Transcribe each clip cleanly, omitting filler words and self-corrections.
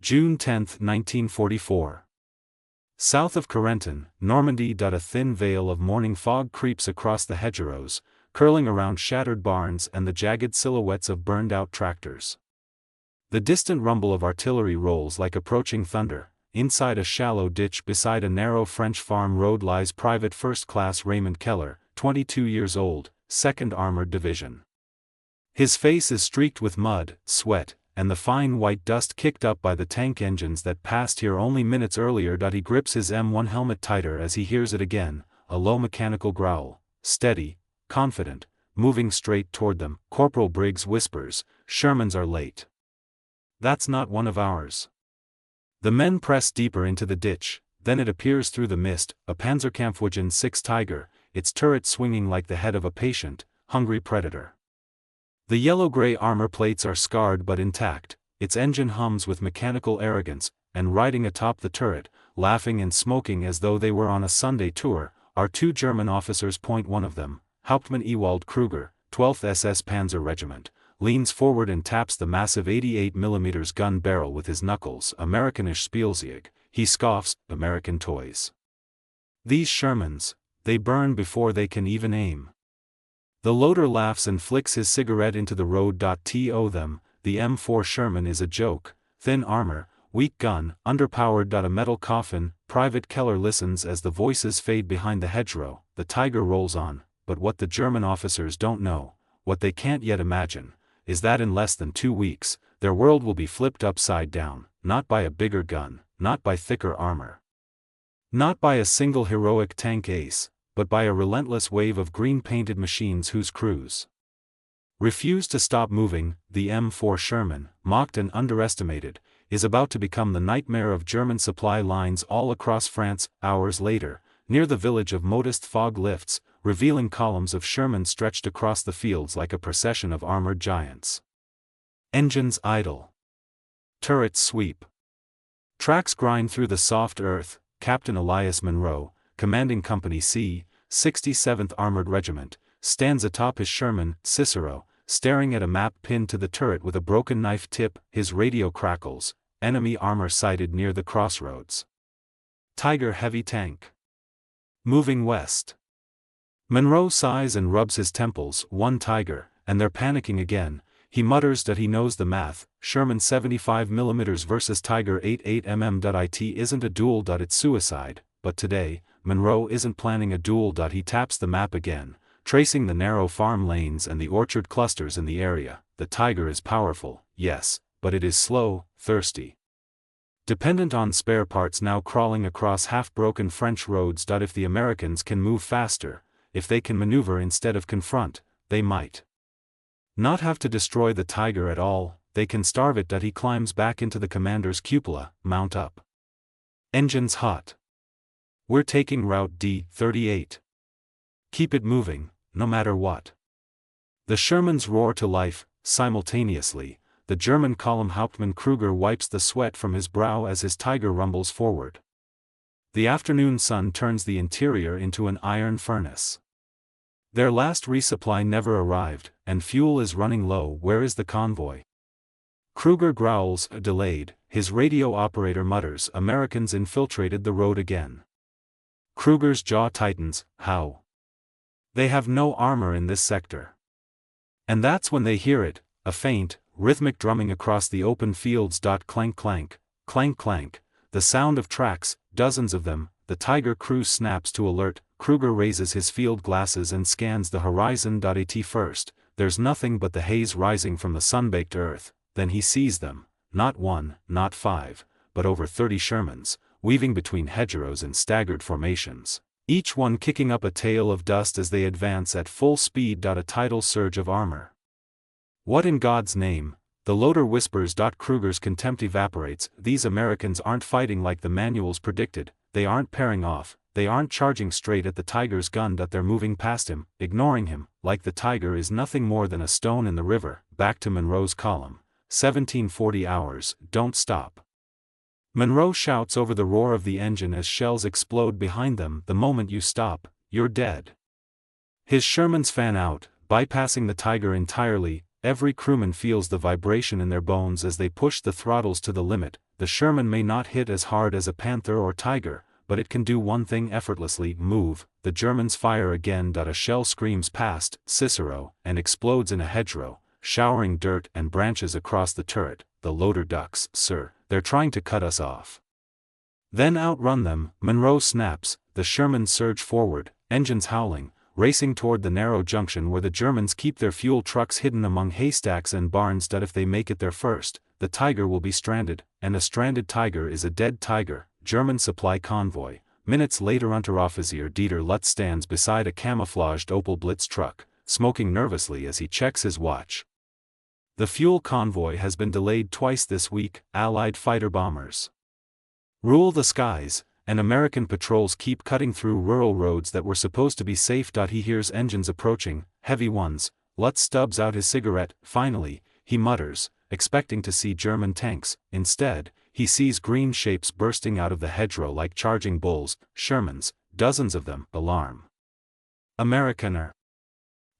June 10, 1944. South of Corentin, Normandy. A thin veil of morning fog creeps across the hedgerows, curling around shattered barns and the jagged silhouettes of burned-out tractors. The distant rumble of artillery rolls like approaching thunder. Inside a shallow ditch beside a narrow French farm road lies Private First Class Raymond Keller, 22 years old, 2nd Armored Division. His face is streaked with mud, sweat, and the fine white dust kicked up by the tank engines that passed here only minutes earlier. He grips his M1 helmet tighter as he hears it again, a low mechanical growl, steady, confident, moving straight toward them. Corporal Briggs whispers, "Shermans are late." "That's not one of ours." The men press deeper into the ditch, then it appears through the mist, a Panzerkampfwagen 6 Tiger, its turret swinging like the head of a patient, hungry predator. The yellow-gray armor plates are scarred but intact, its engine hums with mechanical arrogance, and riding atop the turret, laughing and smoking as though they were on a Sunday tour, are 2 German officers. One of them, Hauptmann Ewald Kruger, 12th SS Panzer Regiment, leans forward and taps the massive 88mm gun barrel with his knuckles. Amerikanisch Spielzeug, he scoffs, American toys. These Shermans, they burn before they can even aim. The loader laughs and flicks his cigarette into the road. To them, the M4 Sherman is a joke, thin armor, weak gun, underpowered. A metal coffin. Private Keller listens as the voices fade behind the hedgerow. The Tiger rolls on, but what the German officers don't know, what they can't yet imagine, is that in less than 2 weeks, their world will be flipped upside down, not by a bigger gun, not by thicker armor, not by a single heroic tank ace, but by a relentless wave of green-painted machines whose crews refuse to stop moving. The M4 Sherman, mocked and underestimated, is about to become the nightmare of German supply lines all across France. Hours later, near the village of Modest, fog lifts, revealing columns of Sherman stretched across the fields like a procession of armored giants. Engines idle. Turrets sweep. Tracks grind through the soft earth. Captain Elias Monroe, commanding Company C, 67th Armored Regiment, stands atop his Sherman, Cicero, staring at a map pinned to the turret with a broken knife tip. His radio crackles, enemy armor sighted near the crossroads. Tiger heavy tank. Moving west. Monroe sighs and rubs his temples. 1 Tiger, and they're panicking again. He mutters that he knows the math. Sherman 75mm versus Tiger 88mm. It isn't a duel. It's suicide, but today, Monroe isn't planning a duel. He taps the map again, tracing the narrow farm lanes and the orchard clusters in the area. The Tiger is powerful, yes, but it is slow, thirsty, dependent on spare parts now crawling across half-broken French roads. If the Americans can move faster, if they can maneuver instead of confront, they might not have to destroy the Tiger at all. They can starve it. He climbs back into the commander's cupola, mount up. Engines hot. We're taking Route D38. Keep it moving, no matter what. The Shermans roar to life. Simultaneously, the German column Hauptmann Kruger wipes the sweat from his brow as his Tiger rumbles forward. The afternoon sun turns the interior into an iron furnace. Their last resupply never arrived, and fuel is running low. Where is the convoy? Kruger growls, delayed. His radio operator mutters, Americans infiltrated the road again. Kruger's jaw tightens. How? They have no armor in this sector. And that's when they hear it, a faint, rhythmic drumming across the open fields. Clank clank, clank clank, the sound of tracks, dozens of them. The Tiger crew snaps to alert. Kruger raises his field glasses and scans the horizon. At first, there's nothing but the haze rising from the sun-baked earth. Then he sees them, not 1, not 5, but over 30 Shermans, weaving between hedgerows in staggered formations, each one kicking up a tail of dust as they advance at full speed. A tidal surge of armor. What in God's name? The loader whispers. Kruger's contempt evaporates. These Americans aren't fighting like the manuals predicted. They aren't pairing off, they aren't charging straight at the Tiger's gun. They're moving past him, ignoring him, like the Tiger is nothing more than a stone in the river. Back to Monroe's column. 1740 hours, don't stop. Monroe shouts over the roar of the engine as shells explode behind them. The moment you stop, you're dead. His Shermans fan out, bypassing the Tiger entirely. every crewman feels the vibration in their bones as they push the throttles to the limit. The Sherman may not hit as hard as a Panther or Tiger, but it can do one thing effortlessly: move. The Germans fire again. A shell screams past Cicero and explodes in a hedgerow, showering dirt and branches across the turret. The loader ducks. "Sir, they're trying to cut us off." "Then outrun them," Monroe snaps. The Sherman surge forward, engines howling, racing toward the narrow junction where the Germans keep their fuel trucks hidden among haystacks and barns. If they make it there first, the Tiger will be stranded, and a stranded Tiger is a dead Tiger. German supply convoy. Minutes later, Unteroffizier Dieter Lutz stands beside a camouflaged Opel Blitz truck, smoking nervously as he checks his watch. The fuel convoy has been delayed twice this week. Allied fighter bombers rule the skies, and American patrols keep cutting through rural roads that were supposed to be safe. He hears engines approaching, heavy ones. Lutz stubs out his cigarette. Finally, he mutters, expecting to see German tanks. Instead, he sees green shapes bursting out of the hedgerow like charging bulls. Shermans, dozens of them. Alarm. "Amerikaner!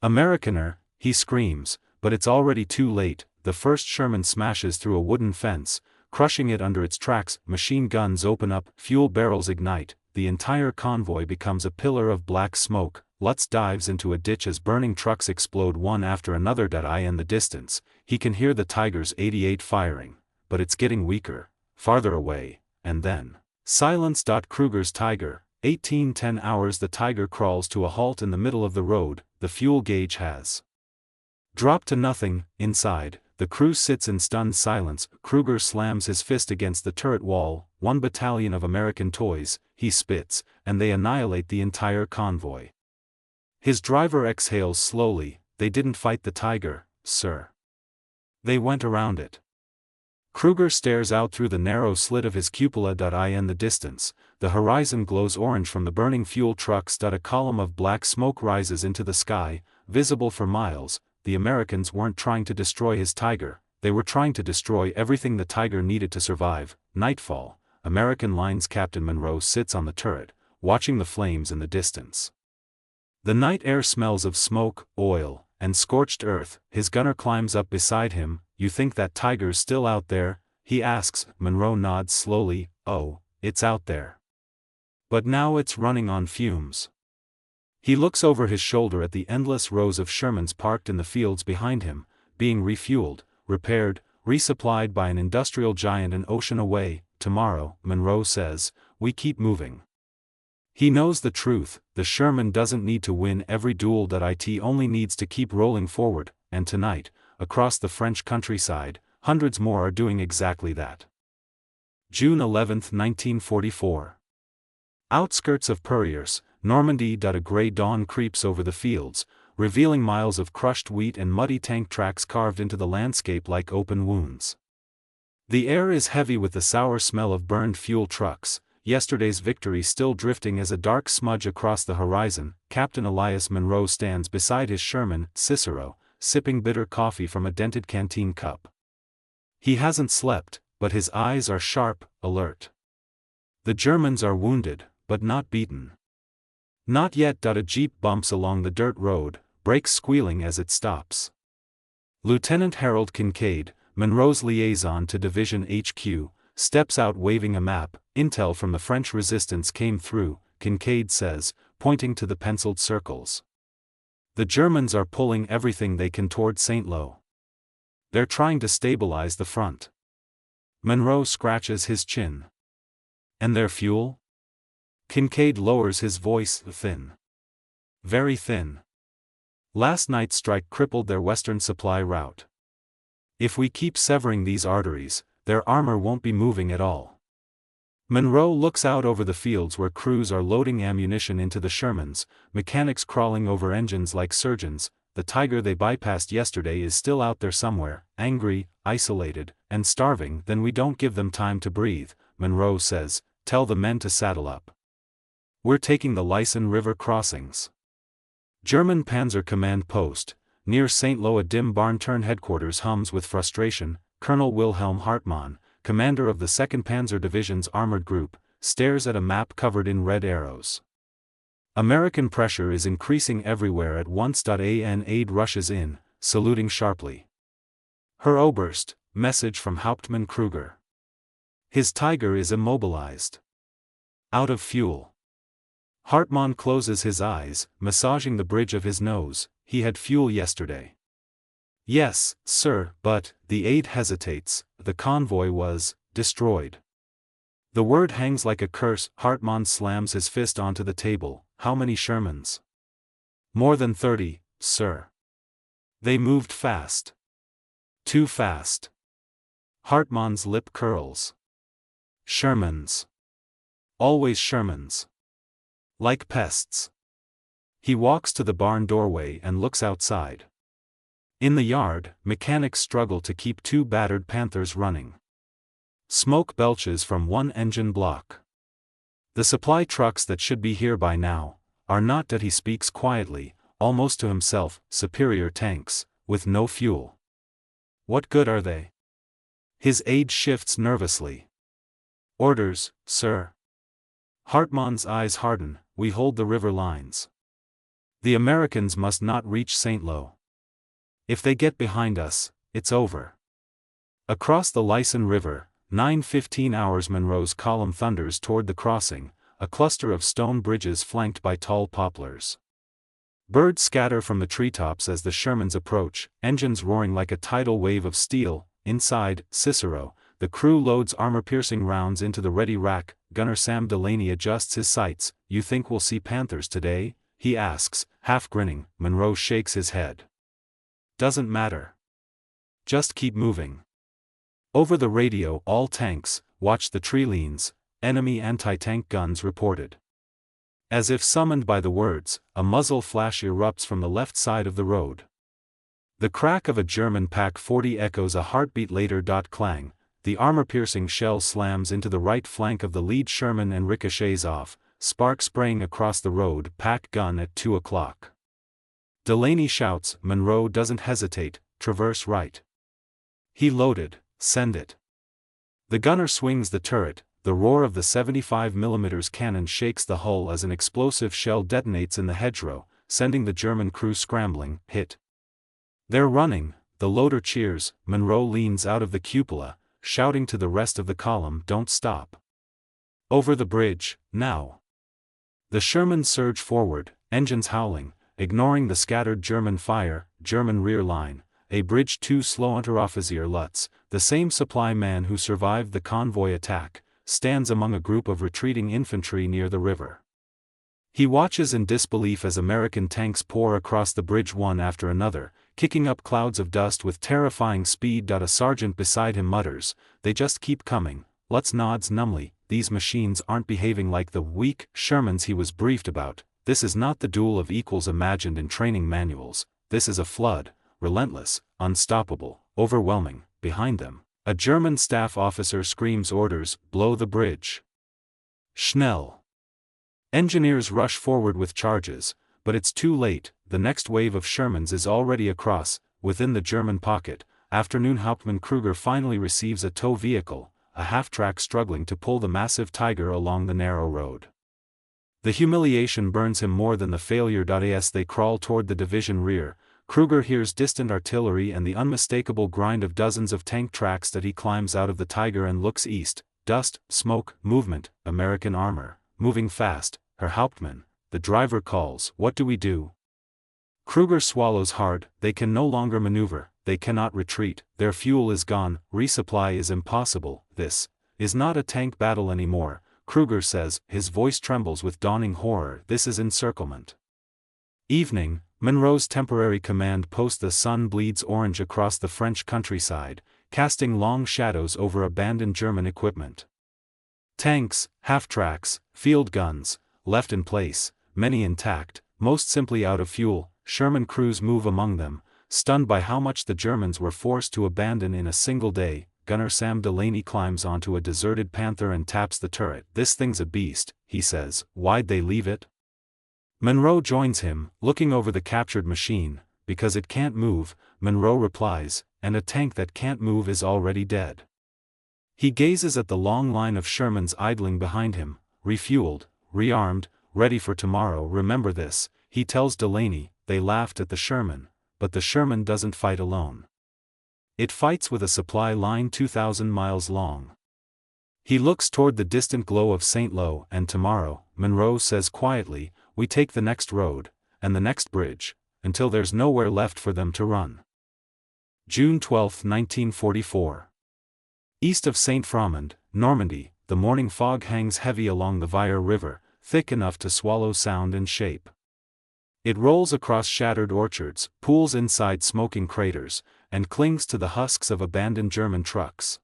Amerikaner!" he screams, but it's already too late. The first Sherman smashes through a wooden fence, crushing it under its tracks. Machine guns open up, fuel barrels ignite, the entire convoy becomes a pillar of black smoke. Lutz dives into a ditch as burning trucks explode one after another. In the distance, he can hear the Tiger's 88 firing, but it's getting weaker, farther away, and then silence. Kruger's Tiger, 1810 hours. The Tiger crawls to a halt in the middle of the road. The fuel gauge has dropped to nothing. Inside, the crew sits in stunned silence. Kruger slams his fist against the turret wall. 1 battalion of American toys, he spits, and they annihilate the entire convoy. His driver exhales slowly. "They didn't fight the Tiger, sir. They went around it." Kruger stares out through the narrow slit of his cupola. In the distance, the horizon glows orange from the burning fuel trucks. A column of black smoke rises into the sky, visible for miles. The Americans weren't trying to destroy his Tiger, they were trying to destroy everything the Tiger needed to survive. Nightfall, American Lines Captain Monroe sits on the turret, watching the flames in the distance. The night air smells of smoke, oil, and scorched earth. His gunner climbs up beside him. "You think that Tiger's still out there?" he asks. Monroe nods slowly. "Oh, it's out there. But now it's running on fumes." He looks over his shoulder at the endless rows of Shermans parked in the fields behind him, being refueled, repaired, resupplied by an industrial giant an ocean away. "Tomorrow," Monroe says, "we keep moving." He knows the truth: the Sherman doesn't need to win every duel. It only needs to keep rolling forward, and tonight, across the French countryside, hundreds more are doing exactly that. June 11, 1944. Outskirts of Perriers, Normandy. A gray dawn creeps over the fields, revealing miles of crushed wheat and muddy tank tracks carved into the landscape like open wounds. The air is heavy with the sour smell of burned fuel trucks, yesterday's victory still drifting as a dark smudge across the horizon. Captain Elias Monroe stands beside his Sherman, Cicero, sipping bitter coffee from a dented canteen cup. He hasn't slept, but his eyes are sharp, alert. The Germans are wounded, but not beaten. Not yet. A jeep bumps along the dirt road, brakes squealing as it stops. Lieutenant Harold Kincaid, Monroe's liaison to Division HQ, steps out waving a map. "Intel from the French resistance came through," Kincaid says, pointing to the penciled circles. "The Germans are pulling everything they can toward St. Lo. They're trying to stabilize the front." Monroe scratches his chin. "And their fuel?" Kincaid lowers his voice. "Thin. Very thin. Last night's strike crippled their western supply route. If we keep severing these arteries, their armor won't be moving at all." Monroe looks out over the fields where crews are loading ammunition into the Shermans, mechanics crawling over engines like surgeons. The Tiger they bypassed yesterday is still out there somewhere, angry, isolated, and starving. "Then we don't give them time to breathe," Monroe says. "Tell the men to saddle up. We're taking the Lyson River crossings." German Panzer Command Post, near St. Lo. A dim barn-turn headquarters hums with frustration. Colonel Wilhelm Hartmann, commander of the 2nd Panzer Division's armored group, stares at a map covered in red arrows. American pressure is increasing everywhere at once. An aide rushes in, saluting sharply. Herr Oberst, message from Hauptmann Kruger. His Tiger is immobilized. Out of fuel. Hartmann closes his eyes, massaging the bridge of his nose. He had fuel yesterday. Yes, sir, but, the aide hesitates, the convoy was destroyed. The word hangs like a curse. Hartmann slams his fist onto the table. How many Shermans? More than 30, sir. They moved fast. Too fast. Hartmann's lip curls. Shermans. Always Shermans. Like pests. He walks to the barn doorway and looks outside. In the yard, mechanics struggle to keep two battered Panthers running. Smoke belches from one engine block. The supply trucks that should be here by now are not. That he speaks quietly, almost to himself, superior tanks, with no fuel. What good are they? His aide shifts nervously. Orders, sir. Hartmann's eyes harden. We hold the river lines. The Americans must not reach St. Lo. If they get behind us, it's over. Across the Lyson River, 9:15 hours. Monroe's column thunders toward the crossing, a cluster of stone bridges flanked by tall poplars. Birds scatter from the treetops as the Shermans approach, engines roaring like a tidal wave of steel. Inside, Cicero, the crew loads armor-piercing rounds into the ready rack. Gunner Sam Delaney adjusts his sights. You think we'll see Panthers today? He asks, half grinning. Monroe shakes his head. Doesn't matter. Just keep moving. Over the radio, all tanks, watch the tree leans. Enemy anti-tank guns reported. As if summoned by the words, a muzzle flash erupts from the left side of the road. The crack of a German Pak-40 echoes a heartbeat later. Clang. The armor-piercing shell slams into the right flank of the lead Sherman and ricochets off, spark spraying across the road. Pack gun at 2 o'clock. Delaney shouts. Monroe doesn't hesitate. Traverse right. He loaded. Send it. The gunner swings the turret. The roar of the 75mm cannon shakes the hull as an explosive shell detonates in the hedgerow, sending the German crew scrambling. Hit. They're running. The loader cheers. Monroe leans out of the cupola, shouting to the rest of the column, don't stop. Over the bridge, now. The Shermans surge forward, engines howling, ignoring the scattered German fire. German rear line, a bridge too slow. Unteroffizier Lutz, the same supply man who survived the convoy attack, stands among a group of retreating infantry near the river. He watches in disbelief as American tanks pour across the bridge one after another, kicking up clouds of dust with terrifying speed. A sergeant beside him mutters, they just keep coming. Lutz nods numbly. These machines aren't behaving like the weak Shermans he was briefed about. This is not the duel of equals imagined in training manuals. This is a flood, relentless, unstoppable, overwhelming. Behind them, a German staff officer screams orders, blow the bridge. Schnell. Engineers rush forward with charges, but it's too late. The next wave of Shermans is already across, within the German pocket. Afternoon. Hauptmann Kruger finally receives a tow vehicle, a half-track struggling to pull the massive Tiger along the narrow road. The humiliation burns him more than the failure. As they crawl toward the division rear, Kruger hears distant artillery and the unmistakable grind of dozens of tank tracks. That he climbs out of the Tiger and looks east. Dust, smoke, movement, American armor, moving fast. Herr Hauptmann, the driver calls. What do we do? Kruger swallows hard. They can no longer maneuver, they cannot retreat, their fuel is gone, resupply is impossible. This is not a tank battle anymore, Kruger says, his voice trembles with dawning horror. This is encirclement. Evening, Monroe's temporary command post. The sun bleeds orange across the French countryside, casting long shadows over abandoned German equipment. Tanks, half-tracks, field guns, left in place, many intact, most simply out of fuel. Sherman crews move among them, stunned by how much the Germans were forced to abandon in a single day. Gunner Sam Delaney climbs onto a deserted Panther and taps the turret. This thing's a beast, he says. Why'd they leave it? Monroe joins him, looking over the captured machine. Because it can't move, Monroe replies, and a tank that can't move is already dead. He gazes at the long line of Shermans idling behind him, refueled, rearmed, ready for tomorrow. Remember this, he tells Delaney. They laughed at the Sherman, but the Sherman doesn't fight alone. It fights with a supply line 2,000 miles long. He looks toward the distant glow of St. Lo, and tomorrow, Monroe says quietly, we take the next road, and the next bridge, until there's nowhere left for them to run. June 12, 1944. East of St. Froment, Normandy, the morning fog hangs heavy along the Vire River, thick enough to swallow sound and shape. It rolls across shattered orchards, pools inside smoking craters, and clings to the husks of abandoned German trucks.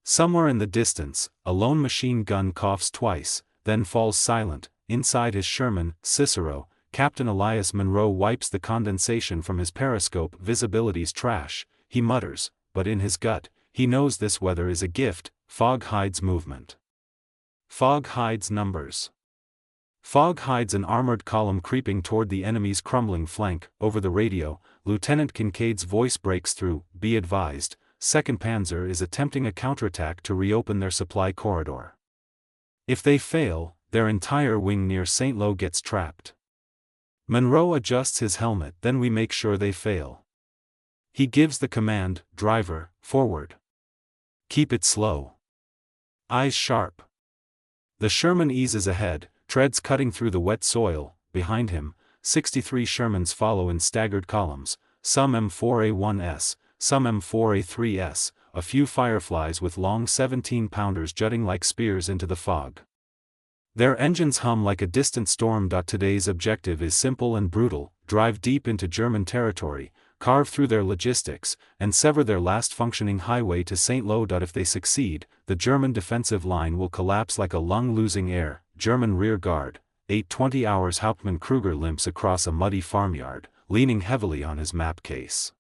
Somewhere in the distance, a lone machine gun coughs twice, then falls silent. Inside his Sherman, Cicero, Captain Elias Monroe wipes the condensation from his periscope. Visibility's trash, he mutters, but in his gut, he knows this weather is a gift. Fog hides movement. Fog hides numbers. Fog hides an armored column creeping toward the enemy's crumbling flank. Over the radio, Lieutenant Kincaid's voice breaks through, be advised, 2nd Panzer is attempting a counterattack to reopen their supply corridor. If they fail, their entire wing near St. Lo gets trapped. Monroe adjusts his helmet, then we make sure they fail. He gives the command, driver, forward. Keep it slow. Eyes sharp. The Sherman eases ahead, treads cutting through the wet soil. Behind him, 63 Shermans follow in staggered columns, some M4A1s, some M4A3s, a few Fireflies with long 17-pounders jutting like spears into the fog. Their engines hum like a distant storm. Today's objective is simple and brutal: drive deep into German territory, carve through their logistics, and sever their last functioning highway to St. Lo. If they succeed, the German defensive line will collapse like a lung losing air. German rear guard, 8:20 hours. Hauptmann Kruger limps across a muddy farmyard, leaning heavily on his map case.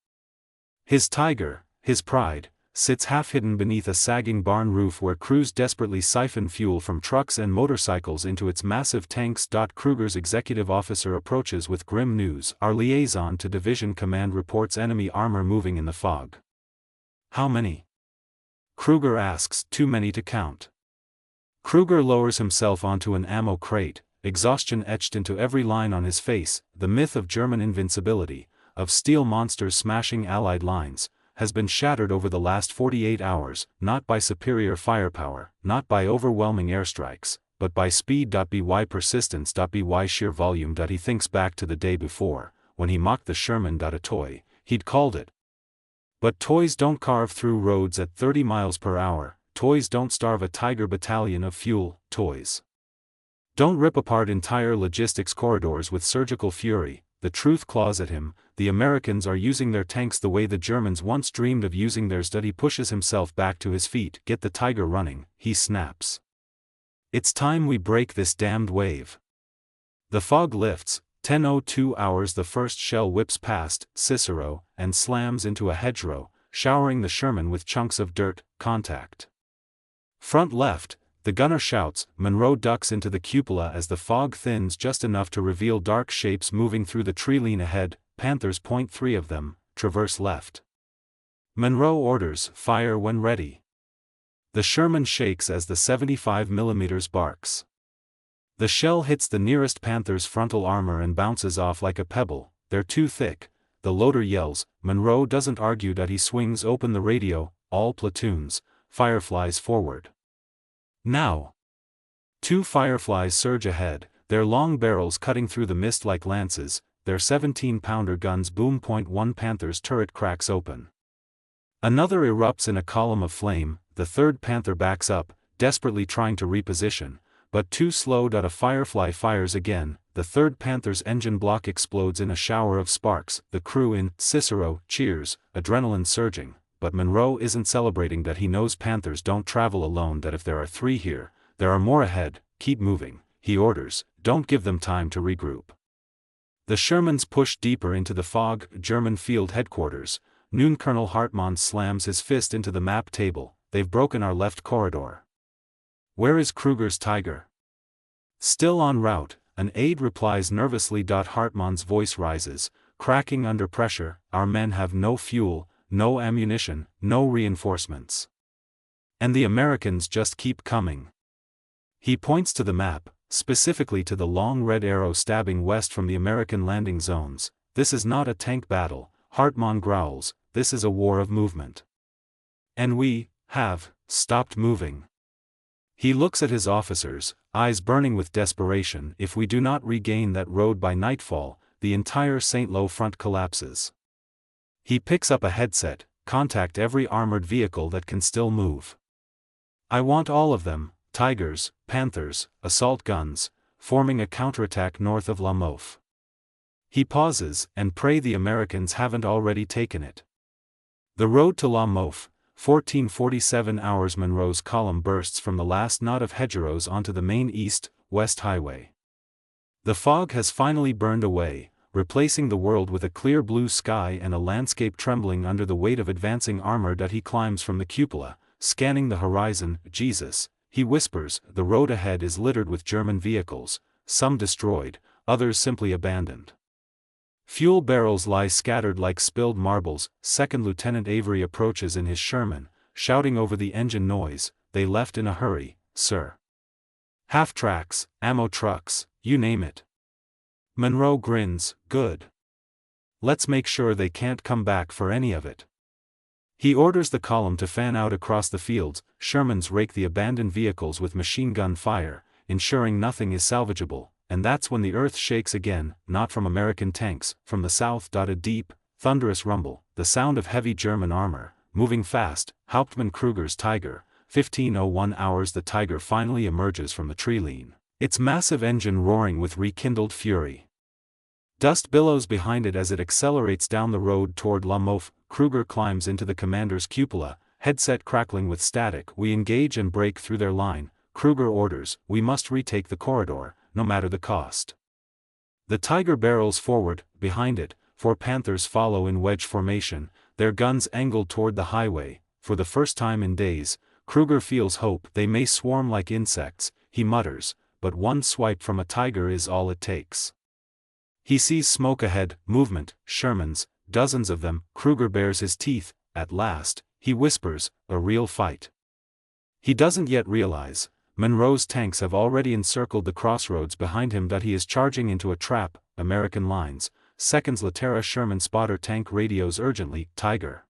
His Tiger, his pride, sits half-hidden beneath a sagging barn roof where crews desperately siphon fuel from trucks and motorcycles into its massive tanks. Kruger's executive officer approaches with grim news. Our liaison to division command reports enemy armor moving in the fog. How many? Kruger asks. Too many to count. Kruger lowers himself onto an ammo crate, exhaustion etched into every line on his face. The myth of German invincibility, of steel monsters smashing Allied lines, has been shattered over the last 48 hours, not by superior firepower, not by overwhelming airstrikes, but by speed. By persistence. By sheer volume. He thinks back to the day before, when he mocked the Sherman. A toy, he'd called it. But toys don't carve through roads at 30 miles per hour, toys don't starve a Tiger battalion of fuel, toys don't rip apart entire logistics corridors with surgical fury. The truth claws at him. The Americans are using their tanks the way the Germans once dreamed of using theirs. He pushes himself back to his feet. Get the Tiger running, he snaps. It's time we break this damned wave. The fog lifts. 10:02 hours. The first shell whips past Cicero and slams into a hedgerow, showering the Sherman with chunks of dirt. Contact. Front left. The gunner shouts. Monroe ducks into the cupola as the fog thins just enough to reveal dark shapes moving through the tree line ahead. Panthers. 3 of them, traverse left. Monroe orders, fire when ready. The Sherman shakes as the 75mm barks. The shell hits the nearest Panther's frontal armor and bounces off like a pebble. They're too thick. The loader yells. Monroe doesn't argue. He swings open the radio. All platoons, Fireflies forward. Now. 2 Fireflies surge ahead, their long barrels cutting through the mist like lances. Their 17-pounder guns boom. 1 Panther's turret cracks open. Another erupts in a column of flame. The 3rd Panther backs up, desperately trying to reposition, but too slow. A Firefly fires again. The 3rd Panther's engine block explodes in a shower of sparks. The crew in Cicero cheers, adrenaline surging. But Monroe isn't celebrating. He knows Panthers don't travel alone. If there are 3 here, there are more ahead. Keep moving, he orders. Don't give them time to regroup. The Shermans push deeper into the fog. German field headquarters. Noon. Colonel Hartmann slams his fist into the map table. They've broken our left corridor. Where is Kruger's Tiger? Still en route, an aide replies nervously. Hartmann's voice rises, cracking under pressure. Our men have no fuel, no ammunition, no reinforcements. And the Americans just keep coming. He points to the map, specifically to the long red arrow stabbing west from the American landing zones. This is not a tank battle, Hartmann growls. this is a war of movement. And we have stopped moving. He looks at his officers, eyes burning with desperation. If we do not regain that road by nightfall, the entire St. Lo front collapses. He picks up a headset, contact every armored vehicle that can still move. I want all of them, Tigers, Panthers, assault guns, forming a counterattack north of La Mouffe. He pauses, and pray the Americans haven't already taken it. The road to La Mouffe, 1447 hours. Monroe's column bursts from the last knot of hedgerows onto the main east-west highway. The fog has finally burned away, replacing the world with a clear blue sky and a landscape trembling under the weight of advancing armor. He climbs from the cupola, scanning the horizon. Jesus, he whispers, the road ahead is littered with German vehicles, some destroyed, others simply abandoned. Fuel barrels lie scattered like spilled marbles. Second Lieutenant Avery approaches in his Sherman, shouting over the engine noise, "They left in a hurry, sir. Half-tracks, ammo trucks, you name it." Monroe grins, "Good. Let's make sure they can't come back for any of it." He orders the column to fan out across the fields. Shermans rake the abandoned vehicles with machine gun fire, ensuring nothing is salvageable. And that's when the earth shakes again, not from American tanks, from the south. A deep, thunderous rumble, the sound of heavy German armor, moving fast. Hauptmann Kruger's Tiger, 15:01 hours. The Tiger finally emerges from the tree line, its massive engine roaring with rekindled fury. Dust billows behind it as it accelerates down the road toward La Mouffe. Kruger climbs into the commander's cupola, headset crackling with static. We engage and break through their line. Kruger orders, we must retake the corridor, no matter the cost. The Tiger barrels forward. Behind it, 4 Panthers follow in wedge formation, their guns angled toward the highway. For the first time in days, Kruger feels hope. They may swarm like insects, he mutters, but one swipe from a Tiger is all it takes. He sees smoke ahead, movement, Shermans, dozens of them. Kruger bares his teeth. At last, he whispers, a real fight. He doesn't yet realize, Monroe's tanks have already encircled the crossroads behind him. He is charging into a trap. American lines. Seconds later, Sherman spotter tank radios urgently, Tiger.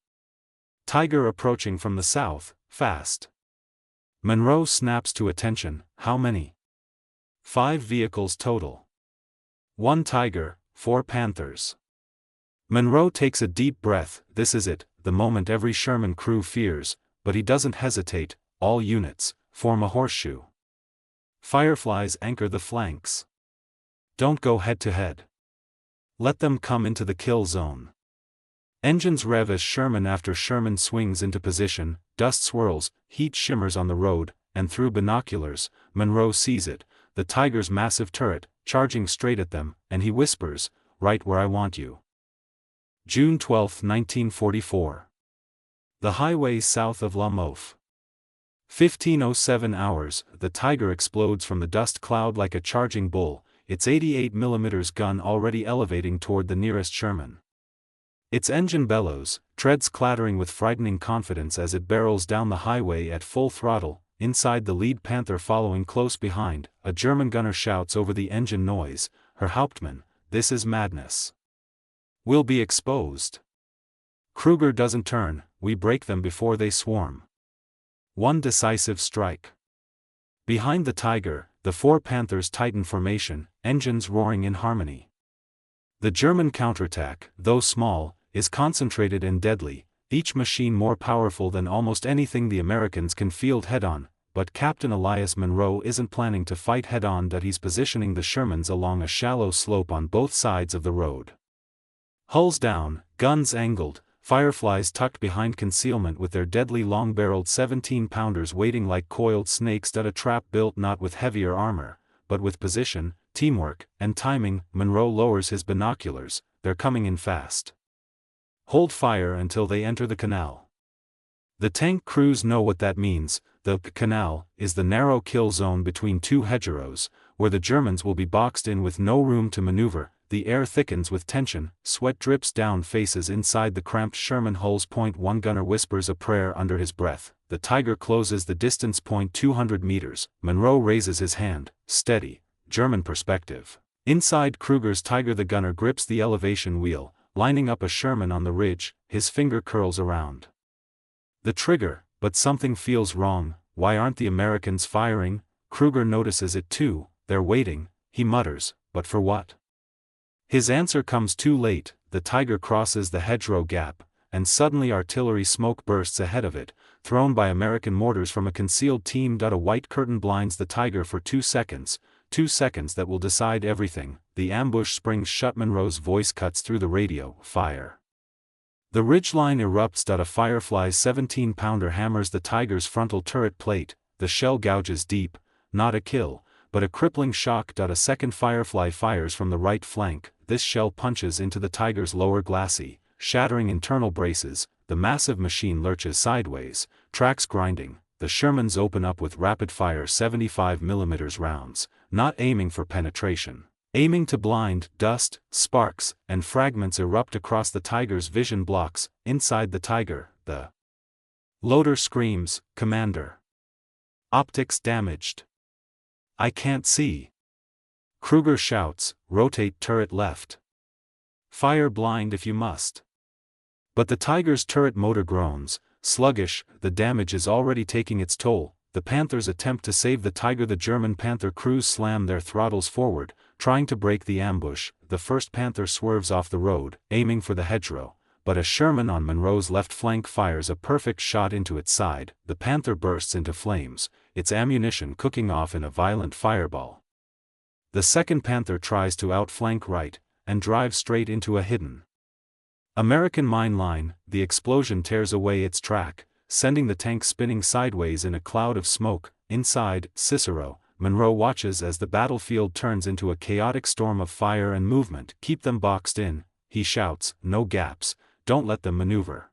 Tiger approaching from the south, fast. Monroe snaps to attention. How many? 5 vehicles total. 1 Tiger, 4 Panthers. Monroe takes a deep breath. This is it, the moment every Sherman crew fears, but he doesn't hesitate. All units, form a horseshoe. Fireflies anchor the flanks. Don't go head-to-head. Let them come into the kill zone. Engines rev as Sherman after Sherman swings into position. Dust swirls, heat shimmers on the road, and through binoculars, Monroe sees it, the Tiger's massive turret, charging straight at them, and he whispers, right where I want you. June 12, 1944. The highway south of La Mouffe. 15:07 hours. The Tiger explodes from the dust cloud like a charging bull, its 88mm gun already elevating toward the nearest Sherman. Its engine bellows, treads clattering with frightening confidence as it barrels down the highway at full throttle. Inside, the lead Panther following close behind, a German gunner shouts over the engine noise, Herr Hauptmann, this is madness. We'll be exposed. Kruger doesn't turn, we break them before they swarm. One decisive strike. Behind the Tiger, the 4 Panthers tighten formation, engines roaring in harmony. The German counterattack, though small, is concentrated and deadly, each machine more powerful than almost anything the Americans can field head-on. But Captain Elias Monroe isn't planning to fight head-on. He's positioning the Shermans along a shallow slope on both sides of the road. Hulls down, guns angled, Fireflies tucked behind concealment with their deadly long-barreled 17-pounders waiting like coiled snakes. A trap built not with heavier armor, but with position, teamwork, and timing. Monroe lowers his binoculars, they're coming in fast. Hold fire until they enter the canal. The tank crews know what that means. The canal is the narrow kill zone between 2 hedgerows, where the Germans will be boxed in with no room to maneuver. The air thickens with tension, sweat drips down faces inside the cramped Sherman hulls. One gunner whispers a prayer under his breath. The Tiger closes the distance. 200 meters. Monroe raises his hand, steady, German perspective. Inside Kruger's Tiger, the gunner grips the elevation wheel, lining up a Sherman on the ridge, his finger curls around the trigger, but something feels wrong. Why aren't the Americans firing? Kruger notices it too. They're waiting, he mutters, but for what? His answer comes too late. The Tiger crosses the hedgerow gap, and suddenly artillery smoke bursts ahead of it, thrown by American mortars from a concealed team. A white curtain blinds the Tiger for 2 seconds, 2 seconds that will decide everything. The ambush springs shut. Monroe's voice cuts through the radio. Fire. The ridgeline erupts. A Firefly's 17-pounder hammers the Tiger's frontal turret plate. The shell gouges deep, not a kill, but a crippling shock. A second Firefly fires from the right flank. This shell punches into the Tiger's lower glacis, shattering internal braces. The massive machine lurches sideways, tracks grinding. The Shermans open up with rapid-fire 75mm rounds, not aiming for penetration, aiming to blind. Dust, sparks, and fragments erupt across the Tiger's vision blocks. Inside the Tiger, the loader screams, "Commander! Optics damaged! I can't see!" Kruger shouts, "Rotate turret left. Fire blind if you must." But the Tiger's turret motor groans, sluggish. The damage is already taking its toll. The Panthers attempt to save the Tiger. The German Panther crews slam their throttles forward, trying to break the ambush. The first Panther swerves off the road, aiming for the hedgerow, but a Sherman on Monroe's left flank fires a perfect shot into its side. The Panther bursts into flames, its ammunition cooking off in a violent fireball. The second Panther tries to outflank right, and drives straight into a hidden American mine line. The explosion tears away its track, sending the tank spinning sideways in a cloud of smoke. Inside Cicero, Monroe watches as the battlefield turns into a chaotic storm of fire and movement. "Keep them boxed in," he shouts, "no gaps, don't let them maneuver."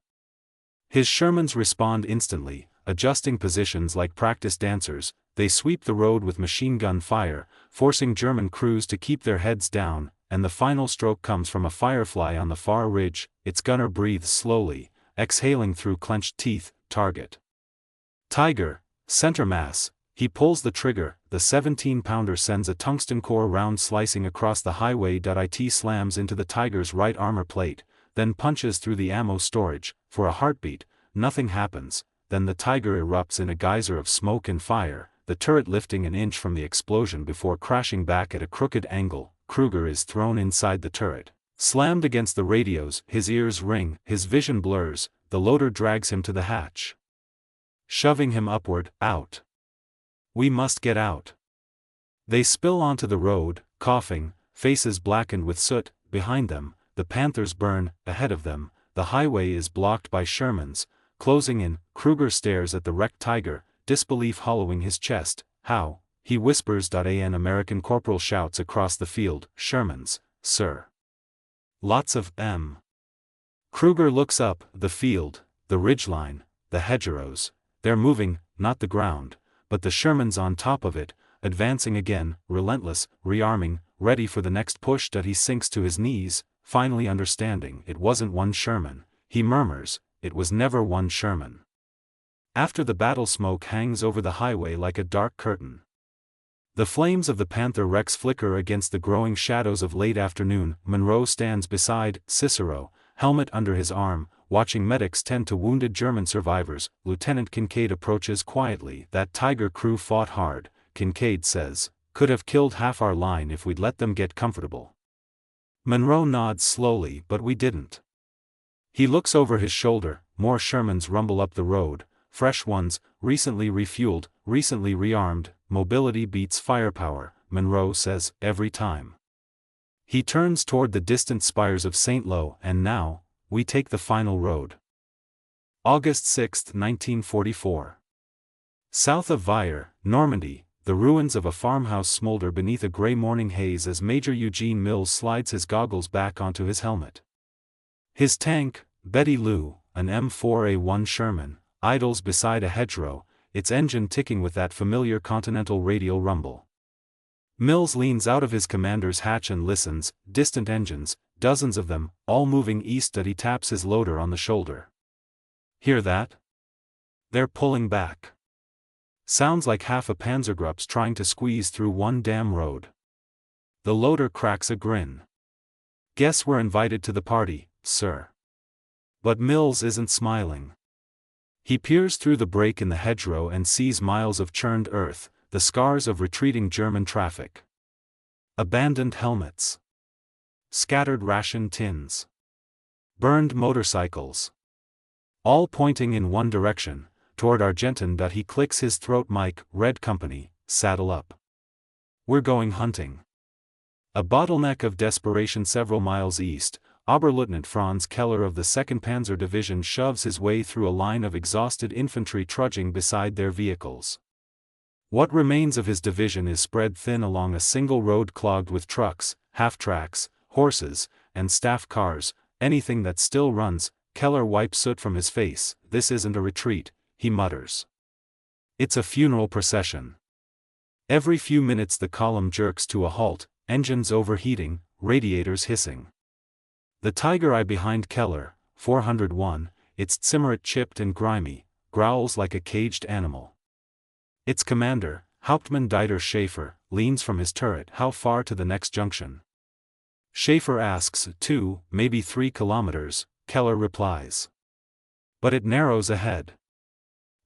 His Shermans respond instantly, adjusting positions like practice dancers. They sweep the road with machine gun fire, forcing German crews to keep their heads down, and the final stroke comes from a Firefly on the far ridge. Its gunner breathes slowly, exhaling through clenched teeth. Target. Tiger, center mass. He pulls the trigger. The 17-pounder sends a tungsten core round slicing across the highway. It slams into the Tiger's right armor plate, then punches through the ammo storage. For a heartbeat, nothing happens. Then the Tiger erupts in a geyser of smoke and fire, the turret lifting an inch from the explosion before crashing back at a crooked angle. Kruger is thrown inside the turret, slammed against the radios. His ears ring, his vision blurs. The loader drags him to the hatch, shoving him upward. "Out. We must get out." They spill onto the road, coughing, faces blackened with soot. Behind them, the Panthers burn. Ahead of them, the highway is blocked by Shermans, closing in. Kruger stares at the wrecked Tiger, disbelief hollowing his chest. "How?" he whispers. An American corporal shouts across the field, "Shermans, sir. Lots of them." Kruger looks up. The field, the ridgeline, the hedgerows. They're moving, not the ground, but the Shermans on top of it, advancing again, relentless, rearming, ready for the next push. He sinks to his knees, finally understanding. It wasn't one Sherman, he murmurs, it was never one Sherman. After the battle, smoke hangs over the highway like a dark curtain. The flames of the Panther wrecks flicker against the growing shadows of late afternoon. Monroe stands beside Cicero, helmet under his arm, watching medics tend to wounded German survivors. Lieutenant Kincaid approaches quietly. "That Tiger crew fought hard," Kincaid says. "Could have killed half our line if we'd let them get comfortable." Monroe nods slowly. "But we didn't." He looks over his shoulder. More Shermans rumble up the road, fresh ones, recently refueled, recently rearmed. "Mobility beats firepower," Monroe says, "every time." He turns toward the distant spires of St. Lo. "And now, we take the final road." August 6, 1944. South of Vire, Normandy, the ruins of a farmhouse smolder beneath a gray morning haze as Major Eugene Mills slides his goggles back onto his helmet. His tank, Betty Lou, an M4A1 Sherman, idles beside a hedgerow, its engine ticking with that familiar Continental radial rumble. Mills leans out of his commander's hatch and listens. Distant engines, dozens of them, all moving east. He taps his loader on the shoulder. "Hear that? They're pulling back. Sounds like half a Panzergrupp's trying to squeeze through one damn road." The loader cracks a grin. "Guess we're invited to the party," sir. But Mills isn't smiling. He peers through the break in the hedgerow and sees miles of churned earth, the scars of retreating German traffic. Abandoned helmets. Scattered ration tins. Burned motorcycles. All pointing in one direction, toward Argenton. He clicks his throat mic. Red Company, saddle up. We're going hunting. A bottleneck of desperation several miles east, Oberleutnant Franz Keller of the 2nd Panzer Division shoves his way through a line of exhausted infantry trudging beside their vehicles. What remains of his division is spread thin along a single road clogged with trucks, half-tracks, horses, and staff cars, anything that still runs. Keller wipes soot from his face. This isn't a retreat, he mutters. It's a funeral procession. Every few minutes the column jerks to a halt, engines overheating, radiators hissing. The Tiger Eye behind Keller, 401, its Zimmerit chipped and grimy, growls like a caged animal. Its commander, Hauptmann Dieter Schaefer, leans from his turret. How far to the next junction? Schaefer asks. 2, maybe 3 kilometers, Keller replies. But it narrows ahead.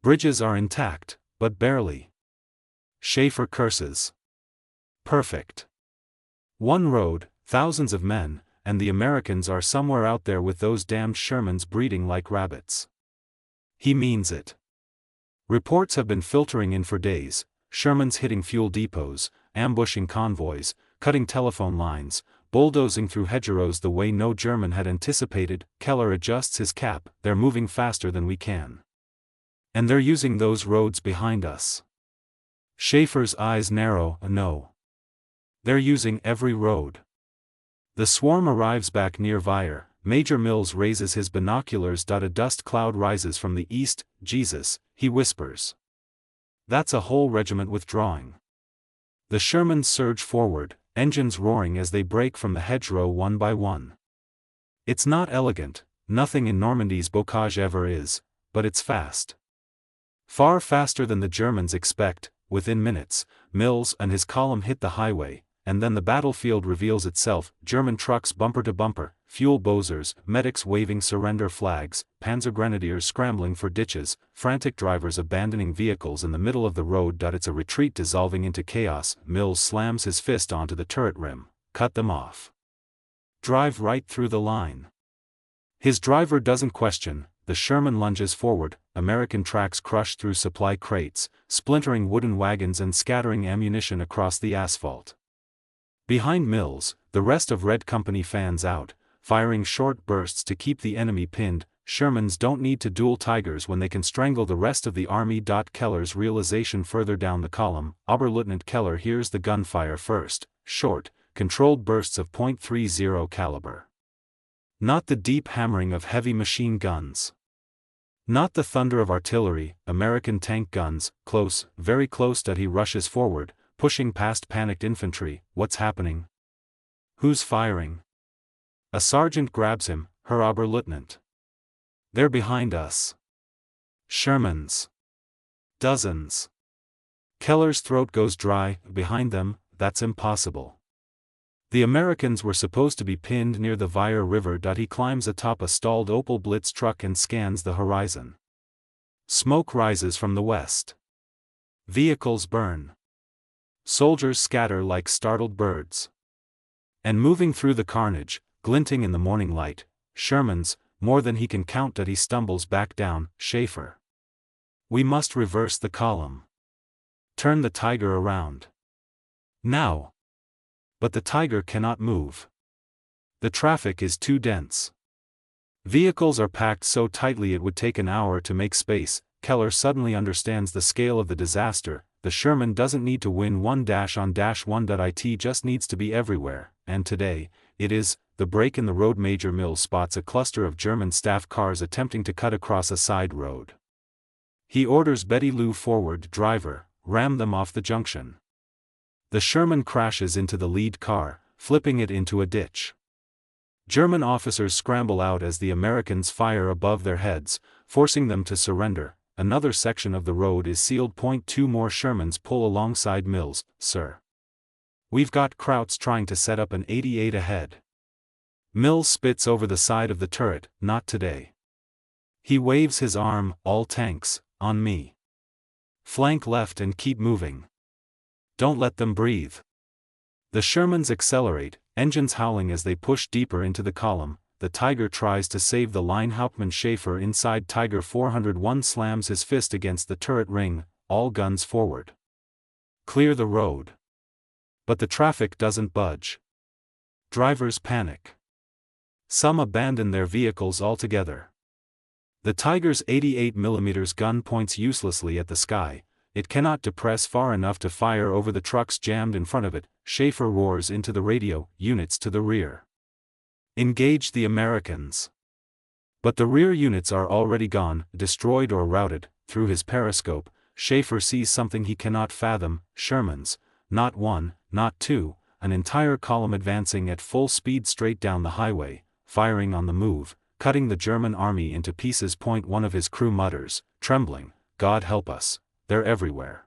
Bridges are intact, but barely. Schaefer curses. Perfect. One road, thousands of men, and the Americans are somewhere out there with those damned Shermans breeding like rabbits. He means it. Reports have been filtering in for days, Shermans hitting fuel depots, ambushing convoys, cutting telephone lines, bulldozing through hedgerows the way no German had anticipated. Keller adjusts his cap. They're moving faster than we can. And they're using those roads behind us. Schaefer's eyes narrow. No. They're using every road. The swarm arrives back near Vire. Major Mills raises his binoculars. A dust cloud rises from the east. Jesus, he whispers. That's a whole regiment withdrawing. The Shermans surge forward, engines roaring as they break from the hedgerow one by one. It's not elegant, nothing in Normandy's bocage ever is, but it's fast. Far faster than the Germans expect. Within minutes, Mills and his column hit the highway, and then the battlefield reveals itself. German trucks bumper to bumper, fuel bozers, medics waving surrender flags, panzergrenadiers scrambling for ditches, frantic drivers abandoning vehicles in the middle of the road. It's a retreat dissolving into chaos. Mills slams his fist onto the turret rim. Cut them off. Drive right through the line. His driver doesn't question. The Sherman lunges forward, American tracks crush through supply crates, splintering wooden wagons and scattering ammunition across the asphalt. Behind Mills, the rest of Red Company fans out, firing short bursts to keep the enemy pinned. Shermans don't need to duel Tigers when they can strangle the rest of the army. Keller's realization further down the column. Oberleutnant Keller hears the gunfire first, short, controlled bursts of .30 caliber. Not the deep hammering of heavy machine guns. Not the thunder of artillery, American tank guns. Close, very close. He rushes forward, pushing past panicked infantry. What's happening? Who's firing? A sergeant grabs him. Herr Oberleutnant. They're behind us. Shermans. Dozens. Keller's throat goes dry. Behind them, that's impossible. The Americans were supposed to be pinned near the Vire River. He climbs atop a stalled Opel Blitz truck and scans the horizon. Smoke rises from the west. Vehicles burn. Soldiers scatter like startled birds. And moving through the carnage, glinting in the morning light, Shermans, more than he can count. He stumbles back down. Schaefer. We must reverse the column. Turn the Tiger around. Now. But the Tiger cannot move. The traffic is too dense. Vehicles are packed so tightly it would take an hour to make space. Keller suddenly understands the scale of the disaster. The Sherman doesn't need to win 1-on-1. It just needs to be everywhere, and today, it is. The break in the road. Major Mills spots a cluster of German staff cars attempting to cut across a side road. He orders Betty Lou forward. Driver, ram them off the junction. The Sherman crashes into the lead car, flipping it into a ditch. German officers scramble out as the Americans fire above their heads, forcing them to surrender. Another section of the road is sealed. 2 more Shermans pull alongside Mills. Sir. We've got Krauts trying to set up an 88 ahead. Mills spits over the side of the turret, not today. He waves his arm, all tanks, on me. Flank left and keep moving. Don't let them breathe. The Shermans accelerate, engines howling as they push deeper into the column. The Tiger tries to save the line. Hauptmann Schaefer inside Tiger 401 slams his fist against the turret ring, all guns forward. Clear the road. But the traffic doesn't budge. Drivers panic. Some abandon their vehicles altogether. The Tiger's 88mm gun points uselessly at the sky. It cannot depress far enough to fire over the trucks jammed in front of it. Schaefer roars into the radio, units to the rear. Engage the Americans. But the rear units are already gone, destroyed or routed. Through his periscope, Schaefer sees something he cannot fathom. Shermans, not one, not two, an entire column advancing at full speed straight down the highway, firing on the move, cutting the German army into pieces. One of his crew mutters, trembling, "God help us, they're everywhere."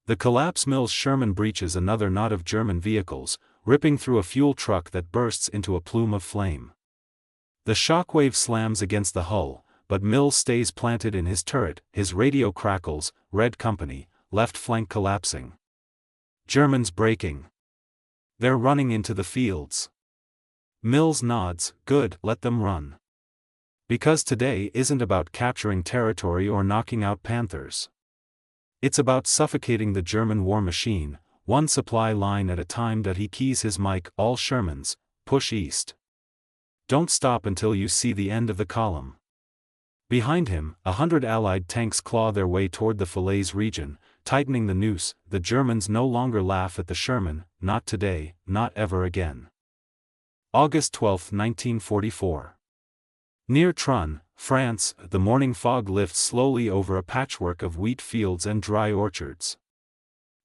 The collapse Mills Sherman breaches another knot of German vehicles, ripping through a fuel truck that bursts into a plume of flame. The shockwave slams against the hull, but Mills stays planted in his turret. His radio crackles, Red Company, left flank collapsing. Germans breaking. They're running into the fields. Mills nods, good, let them run. Because today isn't about capturing territory or knocking out Panthers. It's about suffocating the German war machine, one supply line at a time. He keys his mic, all Shermans, push east. Don't stop until you see the end of the column. Behind him, 100 Allied tanks claw their way toward the Falaise region, tightening the noose. The Germans no longer laugh at the Sherman, not today, not ever again. August 12, 1944. Near Trun, France, the morning fog lifts slowly over a patchwork of wheat fields and dry orchards.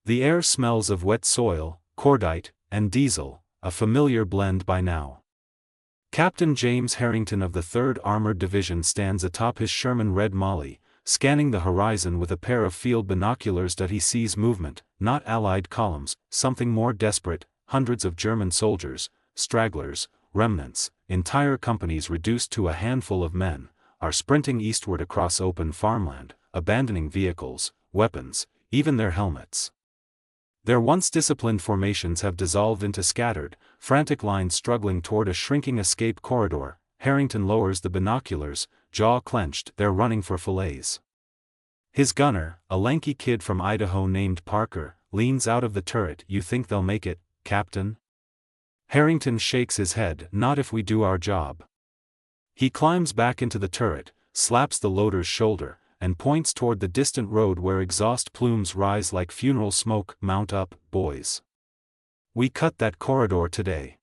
The air smells of wet soil, cordite, and diesel, a familiar blend by now. Captain James Harrington of the 3rd Armored Division stands atop his Sherman Red Molly, scanning the horizon with a pair of field binoculars. He sees movement, not Allied columns, something more desperate, hundreds of German soldiers, stragglers, remnants, entire companies reduced to a handful of men, are sprinting eastward across open farmland, abandoning vehicles, weapons, even their helmets. Their once disciplined formations have dissolved into scattered, frantic lines struggling toward a shrinking escape corridor. Harrington lowers the binoculars, jaw clenched. They're running for Falaise. His gunner, a lanky kid from Idaho named Parker, leans out of the turret. You think they'll make it, Captain? Harrington shakes his head. Not if we do our job. He climbs back into the turret, slaps the loader's shoulder, and points toward the distant road where exhaust plumes rise like funeral smoke. Mount up, boys. We cut that corridor today.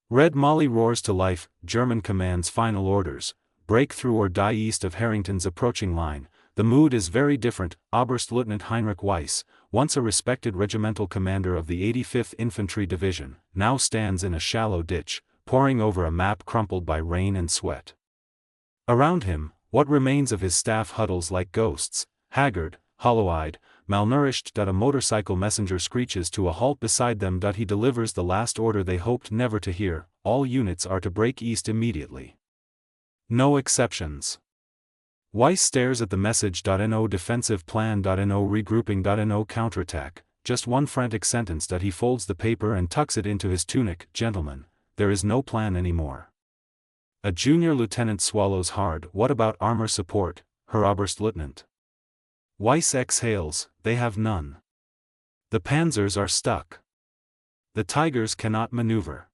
Red Molly roars to life. German commands final orders, break through or die east of Harrington's approaching line. The mood is very different. Oberstleutnant Heinrich Weiss, once a respected regimental commander of the 85th Infantry Division, now stands in a shallow ditch, poring over a map crumpled by rain and sweat. Around him, what remains of his staff huddles like ghosts, haggard, hollow-eyed, malnourished. A motorcycle messenger screeches to a halt beside them. He delivers the last order they hoped never to hear: all units are to break east immediately. No exceptions. Weiss stares at the message. No defensive plan. No regrouping. No counterattack. Just one frantic sentence. He folds the paper and tucks it into his tunic. Gentlemen, there is no plan anymore. A junior lieutenant swallows hard. What about armor support, Herr Oberstleutnant? Weiss exhales. They have none. The Panzers are stuck. The Tigers cannot maneuver.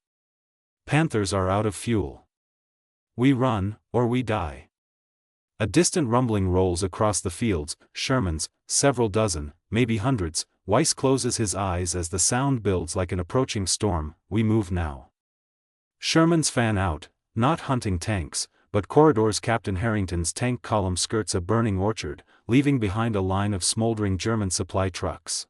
Panthers are out of fuel. We run, or we die. A distant rumbling rolls across the fields. Shermans, several dozen, maybe hundreds. Weiss closes his eyes as the sound builds like an approaching storm. We move now. Shermans fan out, not hunting tanks, but corridors. Captain Harrington's tank column skirts a burning orchard, leaving behind a line of smoldering German supply trucks.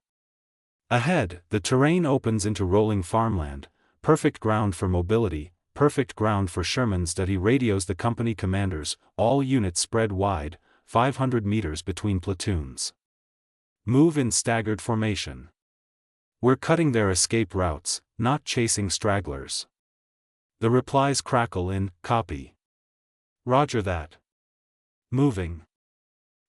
Ahead, the terrain opens into rolling farmland, perfect ground for mobility, perfect ground for Shermans. He radios the company commanders, all units spread wide, 500 meters between platoons. Move in staggered formation. We're cutting their escape routes, not chasing stragglers. The replies crackle in, "Copy. Roger that." Moving.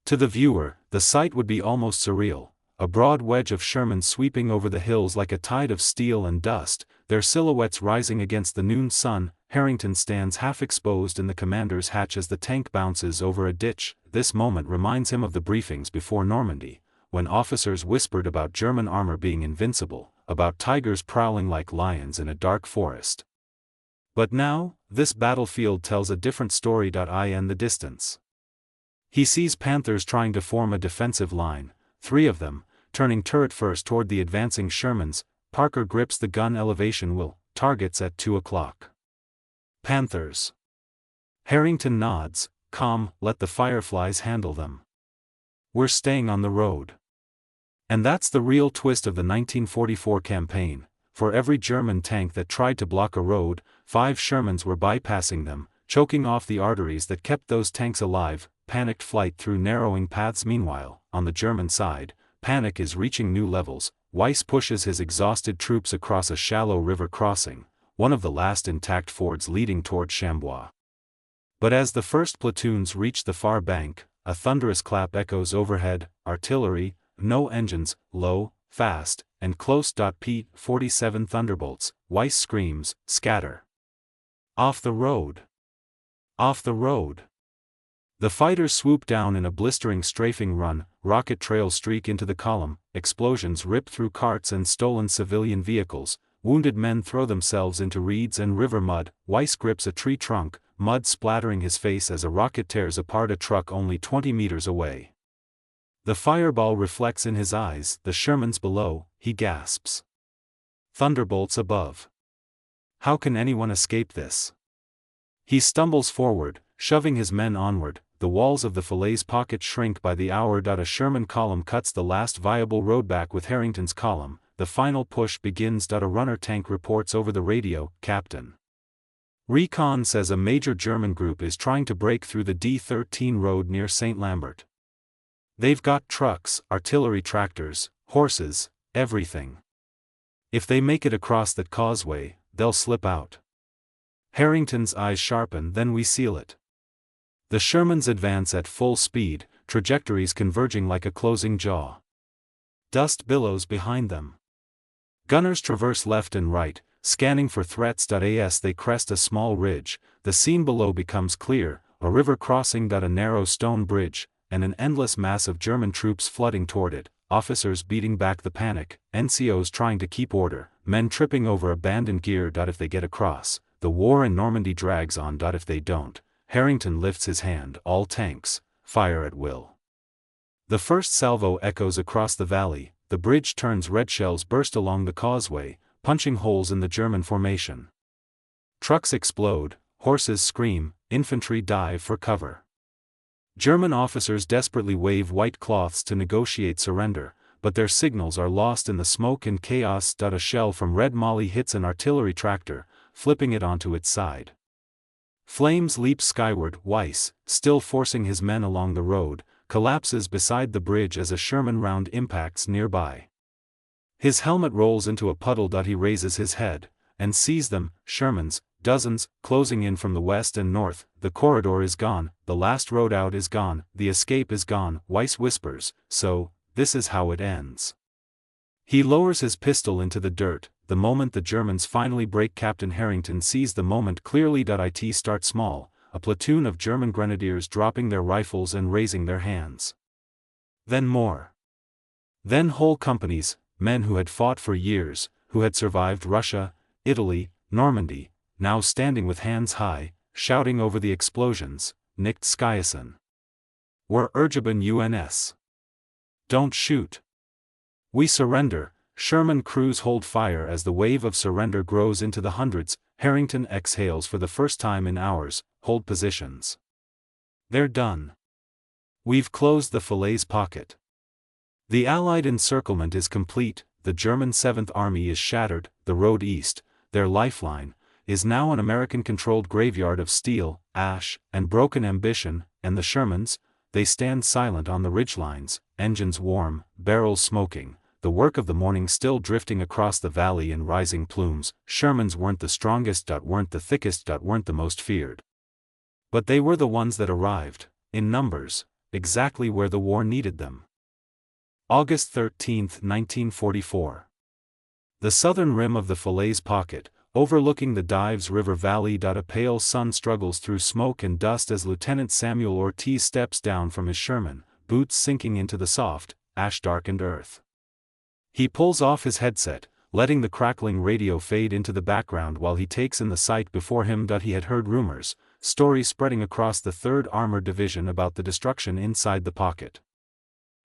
To the viewer, the sight would be almost surreal. A broad wedge of Sherman sweeping over the hills like a tide of steel and dust, their silhouettes rising against the noon sun. Harrington stands half exposed in the commander's hatch as the tank bounces over a ditch. This moment reminds him of the briefings before Normandy, when officers whispered about German armor being invincible, about tigers prowling like lions in a dark forest. But now, this battlefield tells a different story. In the distance, he sees Panthers trying to form a defensive line, 3 of them, turning turret first toward the advancing Shermans. Parker grips the gun elevation wheel, targets at 2 o'clock. Panthers. Harrington nods, calm, let the Fireflies handle them. We're staying on the road. And that's the real twist of the 1944 campaign. For every German tank that tried to block a road, 5 Shermans were bypassing them, choking off the arteries that kept those tanks alive. Panicked flight through narrowing paths. Meanwhile, on the German side, panic is reaching new levels. Weiss pushes his exhausted troops across a shallow river crossing, one of the last intact fords leading toward Chambois. But as the first platoons reach the far bank, a thunderous clap echoes overhead. Artillery, no engines, low, fast, and close. P-47 Thunderbolts. Weiss screams, "Scatter! Off the road! Off the road!" The fighters swoop down in a blistering strafing run. Rocket trails streak into the column, explosions rip through carts and stolen civilian vehicles. Wounded men throw themselves into reeds and river mud. Weiss grips a tree trunk, mud splattering his face as a rocket tears apart a truck only 20 meters away. The fireball reflects in his eyes. The Shermans below, he gasps. Thunderbolts above. How can anyone escape this? He stumbles forward, shoving his men onward. The walls of the Falaise pocket shrink by the hour. A Sherman column cuts the last viable road back with Harrington's column. The final push begins. A runner tank reports over the radio, "Captain. Recon says a major German group is trying to break through the D13 road near St. Lambert. They've got trucks, artillery tractors, horses, everything. If they make it across that causeway, they'll slip out." Harrington's eyes sharpen. "Then we seal it." The Shermans advance at full speed, trajectories converging like a closing jaw. Dust billows behind them. Gunners traverse left and right, scanning for threats. As they crest a small ridge, the scene below becomes clear: a river crossing. A narrow stone bridge, and an endless mass of German troops flooding toward it, officers beating back the panic, NCOs trying to keep order, men tripping over abandoned gear. If they get across, the war in Normandy drags on. If they don't, Harrington lifts his hand. "All tanks, fire at will." The first salvo echoes across the valley. The bridge turns. Red shells burst along the causeway, punching holes in the German formation. Trucks explode, horses scream, infantry dive for cover. German officers desperately wave white cloths to negotiate surrender, but their signals are lost in the smoke and chaos. A shell from Red Molly hits an artillery tractor, flipping it onto its side. Flames leap skyward. Weiss, still forcing his men along the road, collapses beside the bridge as a Sherman round impacts nearby. His helmet rolls into a puddle. He raises his head, and sees them, Shermans, dozens, closing in from the west and north. The corridor is gone, the last road out is gone, the escape is gone. Weiss whispers, "So, this is how it ends." He lowers his pistol into the dirt. The moment the Germans finally break, Captain Harrington sees the moment clearly. It starts small, a platoon of German grenadiers dropping their rifles and raising their hands. Then more. Then whole companies, men who had fought for years, who had survived Russia, Italy, Normandy, now standing with hands high, shouting over the explosions, "Nicht schießen. We're Urgeben uns. Don't shoot. We surrender." Sherman crews hold fire as the wave of surrender grows into the hundreds. Harrington exhales for the first time in hours. "Hold positions. They're done. We've closed the Falaise pocket. The Allied encirclement is complete. The German 7th Army is shattered. The road east, their lifeline, is now an American-controlled graveyard of steel, ash, and broken ambition. And the Shermans, they stand silent on the ridgelines, engines warm, barrels smoking. the work of the morning still drifting across the valley in rising plumes. Shermans weren't the strongest, weren't the thickest, weren't the most feared. But they were the ones that arrived, in numbers, exactly where the war needed them. August 13, 1944. The southern rim of the Falaise Pocket, overlooking the Dives River Valley. A pale sun struggles through smoke and dust as Lieutenant Samuel Ortiz steps down from his Sherman, boots sinking into the soft, ash-darkened earth. He pulls off his headset, letting the crackling radio fade into the background while he takes in the sight before him. He had heard rumors, stories spreading across the 3rd Armored Division about the destruction inside the pocket.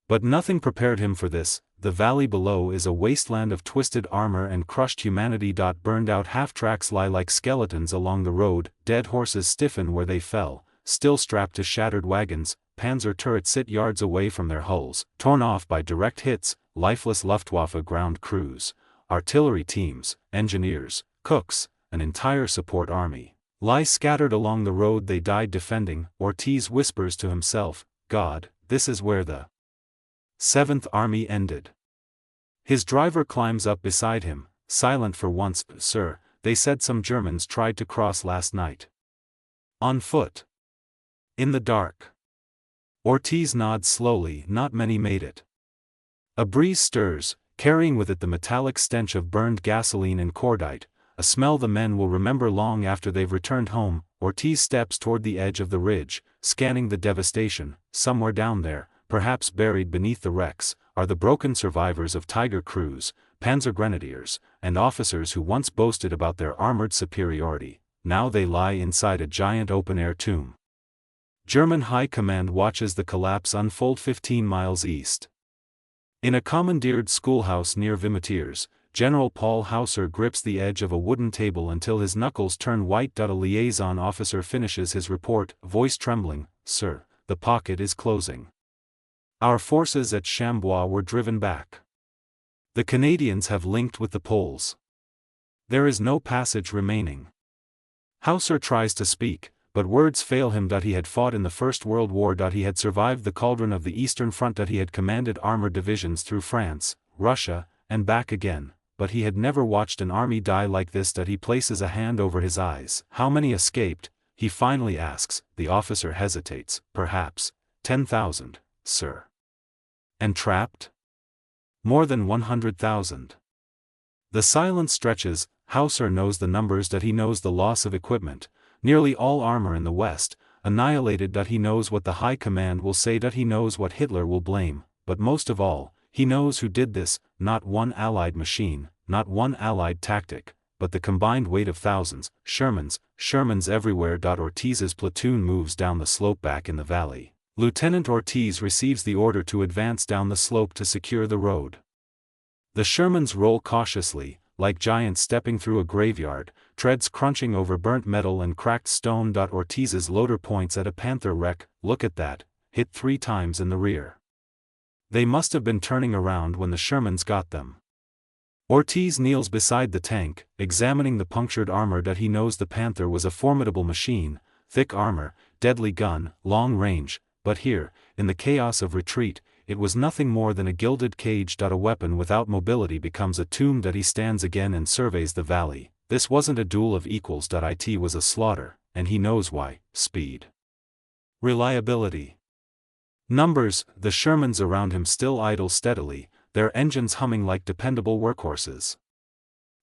But nothing prepared him for this. The valley below is a wasteland of twisted armor and crushed humanity. Burned-out half-tracks lie like skeletons along the road, dead horses stiffen where they fell, still strapped to shattered wagons, Panzer turrets sit yards away from their hulls, torn off by direct hits, lifeless Luftwaffe ground crews, artillery teams, engineers, cooks, an entire support army lie scattered along the road they died defending. Ortiz whispers to himself, God, this is where the 7th Army ended. His driver climbs up beside him, silent for once. Sir, they said some Germans tried to cross last night. On foot. In the dark. Ortiz nods slowly. Not many made it. A breeze stirs, carrying with it the metallic stench of burned gasoline and cordite, a smell the men will remember long after they've returned home. Ortiz steps toward the edge of the ridge, scanning the devastation. Somewhere down there, perhaps buried beneath the wrecks, are the broken survivors of Tiger crews, Panzer Grenadiers, and officers who once boasted about their armored superiority. Now they lie inside a giant open-air tomb. German High Command watches the collapse unfold 15 miles east. In a commandeered schoolhouse near Vimoutiers, General Paul Hauser grips the edge of a wooden table until his knuckles turn white. A liaison officer finishes his report, voice trembling, Sir, the pocket is closing. Our forces at Chambois were driven back. The Canadians have linked with the Poles. There is no passage remaining. Hauser tries to speak, but words fail him. He had fought in the First World War. He had survived the cauldron of the Eastern Front. He had commanded armored divisions through France, Russia, and back again, but he had never watched an army die like this. He places a hand over his eyes. How many escaped? He finally asks. The officer hesitates. Perhaps 10,000, sir. And trapped? More than 100,000. The silence stretches. Hauser knows the numbers. He knows the loss of equipment, nearly all armor in the West, annihilated. He knows what the High Command will say. He knows what Hitler will blame, but most of all, he knows who did this. Not one Allied machine, not one Allied tactic, but the combined weight of thousands, Shermans everywhere. Ortiz's platoon moves down the slope back in the valley. Lieutenant Ortiz receives the order to advance down the slope to secure the road. The Shermans roll cautiously, like giants stepping through a graveyard, treads crunching over burnt metal and cracked stone. Ortiz's loader points at a Panther wreck. Look at that, hit 3 times in the rear. They must have been turning around when the Shermans got them. Ortiz kneels beside the tank, examining the punctured armor. He knows the Panther was a formidable machine, thick armor, deadly gun, long range, but here, in the chaos of retreat, it was nothing more than a gilded cage. A weapon without mobility becomes a tomb. He stands again and surveys the valley. This wasn't a duel of equals. It was a slaughter, and he knows why. Speed. Reliability. Numbers. The Shermans around him still idle steadily, their engines humming like dependable workhorses.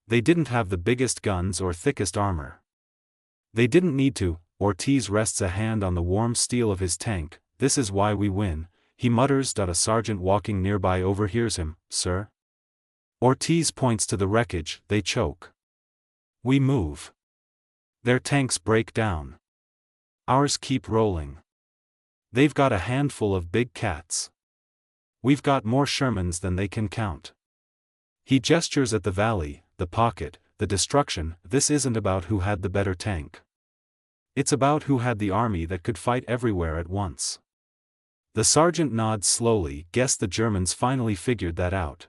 They didn't have the biggest guns or thickest armor. They didn't need to. Ortiz rests a hand on the warm steel of his tank. This is why we win, he mutters. A sergeant walking nearby overhears him. Sir? Ortiz points to the wreckage. They choke. We move. Their tanks break down. Ours keep rolling. They've got a handful of big cats. We've got more Shermans than they can count. He gestures at the valley, the pocket, the destruction. This isn't about who had the better tank. It's about who had the army that could fight everywhere at once. The sergeant nods slowly. Guess the Germans finally figured that out.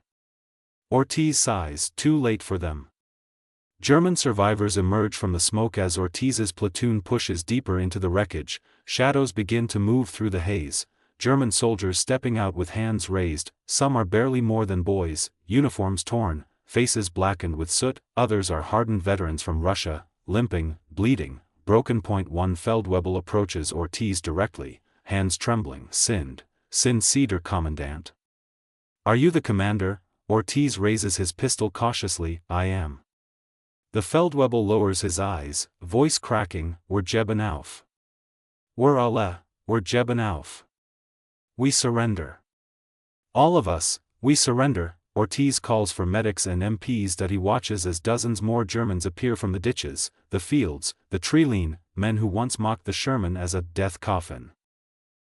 Ortiz sighs. Too late for them. German survivors emerge from the smoke as Ortiz's platoon pushes deeper into the wreckage. Shadows begin to move through the haze. German soldiers stepping out with hands raised, some are barely more than boys, uniforms torn, faces blackened with soot, others are hardened veterans from Russia, limping, bleeding, broken. One Feldwebel approaches Ortiz directly, hands trembling. Sind Sie der Kommandant? Are you the commander? Ortiz raises his pistol cautiously. I am. The Feldwebel lowers his eyes, voice cracking. We're geben auf. We're geben auf. We surrender. All of us, we surrender. Ortiz calls for medics and MPs that he watches as dozens more Germans appear from the ditches, the fields, the tree-line, men who once mocked the Sherman as a death coffin.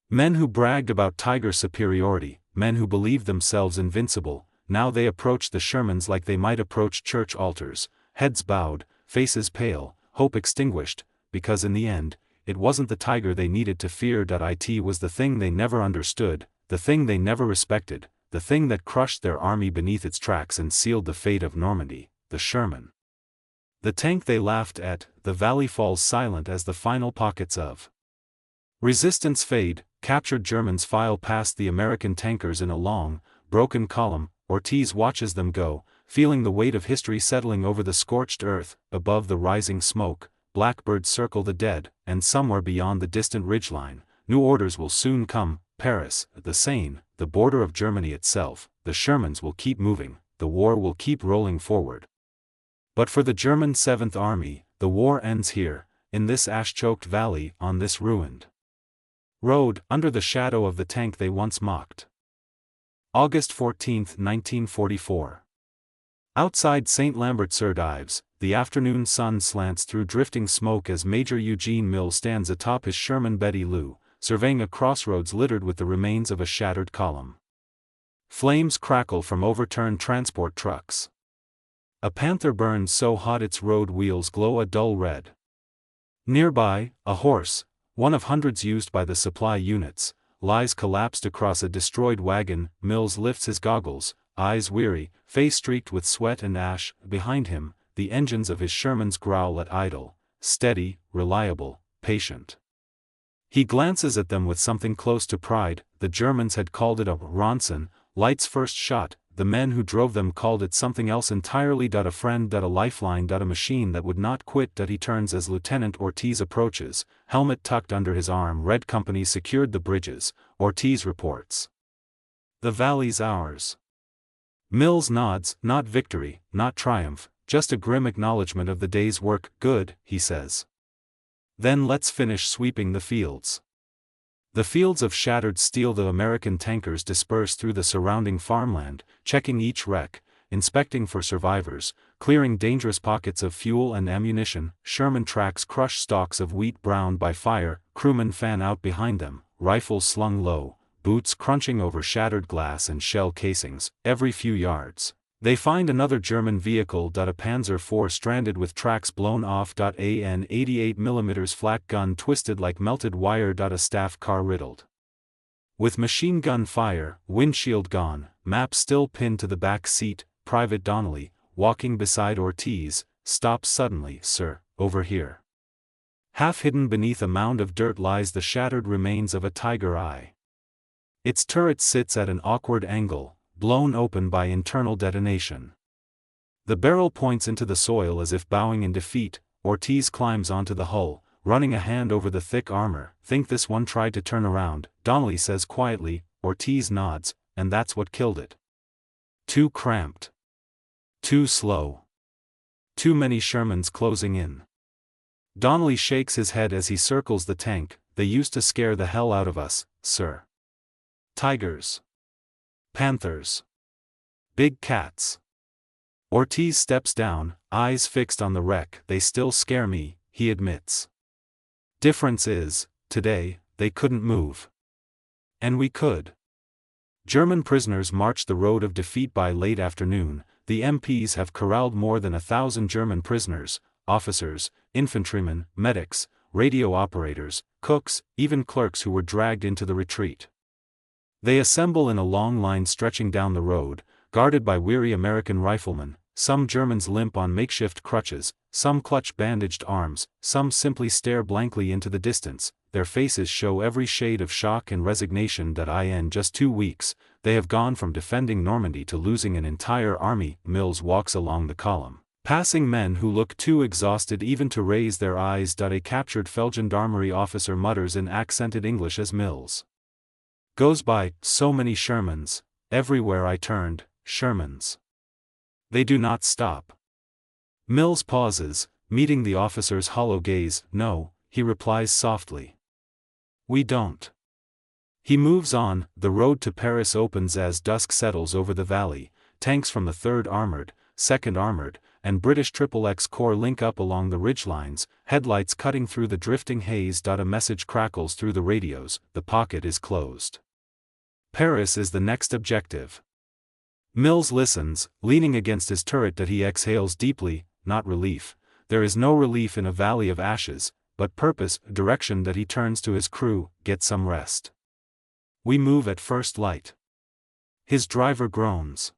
Men who bragged about Tiger superiority, men who believed themselves invincible, now they approach the Shermans like they might approach church altars, heads bowed, faces pale, hope extinguished, because in the end, it wasn't the Tiger they needed to fear. It was the thing they never understood, the thing they never respected, the thing that crushed their army beneath its tracks and sealed the fate of Normandy, the Sherman. The tank they laughed at. The valley falls silent as the final pockets of resistance fade. Captured Germans file past the American tankers in a long, broken column. Ortiz watches them go, feeling the weight of history settling over the scorched earth. Above the rising smoke, blackbirds circle the dead, and somewhere beyond the distant ridgeline, new orders will soon come. Paris, the Seine, the border of Germany itself, the Shermans will keep moving, the war will keep rolling forward. But for the German 7th Army, the war ends here, in this ash-choked valley, on this ruined road, under the shadow of the tank they once mocked. August 14, 1944. Outside St. Lambert-sur-Dives, the afternoon sun slants through drifting smoke as Major Eugene Mills stands atop his Sherman Betty Lou, surveying a crossroads littered with the remains of a shattered column. Flames crackle from overturned transport trucks. A panther burns so hot its road wheels glow a dull red. Nearby, a horse, one of hundreds used by the supply units, lies collapsed across a destroyed wagon. Mills lifts his goggles, eyes weary, face streaked with sweat and ash. Behind him, the engines of his Shermans growl at idle, steady, reliable, patient. He glances at them with something close to pride. The Germans had called it a Ronson, Light's first shot. The men who drove them called it something else entirely. A friend, a lifeline, a machine that would not quit. He turns as Lieutenant Ortiz approaches, helmet tucked under his arm. Red Company secured the bridges, Ortiz reports. The valley's ours. Mills nods, not victory, not triumph, just a grim acknowledgement of the day's work. Good, he says. Then let's finish sweeping the fields. The fields of shattered steel. The American tankers disperse through the surrounding farmland, checking each wreck, inspecting for survivors, clearing dangerous pockets of fuel and ammunition. Sherman tracks crush stalks of wheat browned by fire. Crewmen fan out behind them, rifles slung low, boots crunching over shattered glass and shell casings. Every few yards, they find another German vehicle. A Panzer IV stranded with tracks blown off. An 88mm flak gun twisted like melted wire. A staff car riddled with machine gun fire, windshield gone, map still pinned to the back seat. Private Donnelly, walking beside Ortiz, stops suddenly. Sir, over here. Half hidden beneath a mound of dirt lies the shattered remains of a Tiger I. Its turret sits at an awkward angle, blown open by internal detonation. The barrel points into the soil as if bowing in defeat. Ortiz climbs onto the hull, running a hand over the thick armor. Think this one tried to turn around, Donnelly says quietly. Ortiz nods, and that's what killed it. Too cramped. Too slow. Too many Shermans closing in. Donnelly shakes his head as he circles the tank. They used to scare the hell out of us, sir. Tigers. Panthers. Big cats. Ortiz steps down, eyes fixed on the wreck. They still scare me, he admits. Difference is, today, they couldn't move. And we could. German prisoners marched the road of defeat. By late afternoon, the MPs have corralled more than 1,000 German prisoners, officers, infantrymen, medics, radio operators, cooks, even clerks who were dragged into the retreat. They assemble in a long line stretching down the road, guarded by weary American riflemen. some Germans limp on makeshift crutches, some clutch bandaged arms, some simply stare blankly into the distance. Their faces show every shade of shock and resignation that in just 2 weeks, they have gone from defending Normandy to losing an entire army. Mills walks along the column, passing men who look too exhausted even to raise their eyes. A captured Feldgendarmerie officer mutters in accented English as Mills goes by, so many Shermans, everywhere I turned, Shermans. They do not stop. Mills pauses, meeting the officer's hollow gaze. No, he replies softly. We don't. He moves on. The road to Paris opens as dusk settles over the valley. Tanks from the 3rd Armored, 2nd Armored, and British XXX Corps link up along the ridgelines, headlights cutting through the drifting haze. A message crackles through the radios. The pocket is closed. Paris is the next objective. Mills listens, leaning against his turret. He exhales deeply. Not relief. There is no relief in a valley of ashes, but purpose, direction. He turns to his crew. Get some rest. We move at first light. His driver groans.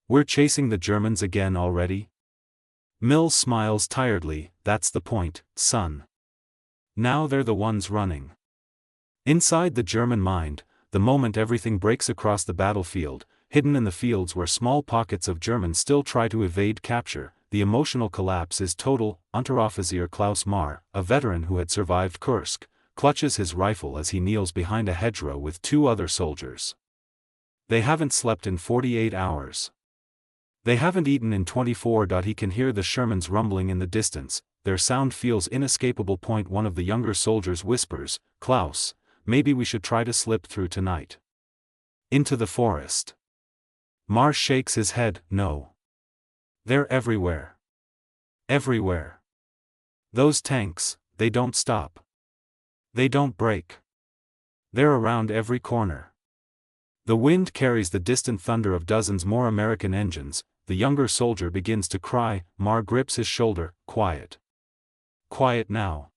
We're chasing the Germans again already? Mills smiles tiredly. That's the point, son. Now they're the ones running. Inside the German mind, the moment everything breaks across the battlefield, hidden in the fields where small pockets of Germans still try to evade capture, the emotional collapse is total. Unteroffizier Klaus Marr, a veteran who had survived Kursk, clutches his rifle as he kneels behind a hedgerow with 2 other soldiers. They haven't slept in 48 hours. They haven't eaten in 24. He can hear the Shermans rumbling in the distance. Their sound feels inescapable. One of the younger soldiers whispers, Klaus, maybe we should try to slip through tonight. Into the forest. Marr shakes his head. No. They're everywhere. Everywhere. Those tanks, they don't stop. They don't break. They're around every corner. The wind carries the distant thunder of dozens more American engines. The younger soldier begins to cry. Marr grips his shoulder. Quiet. Quiet now.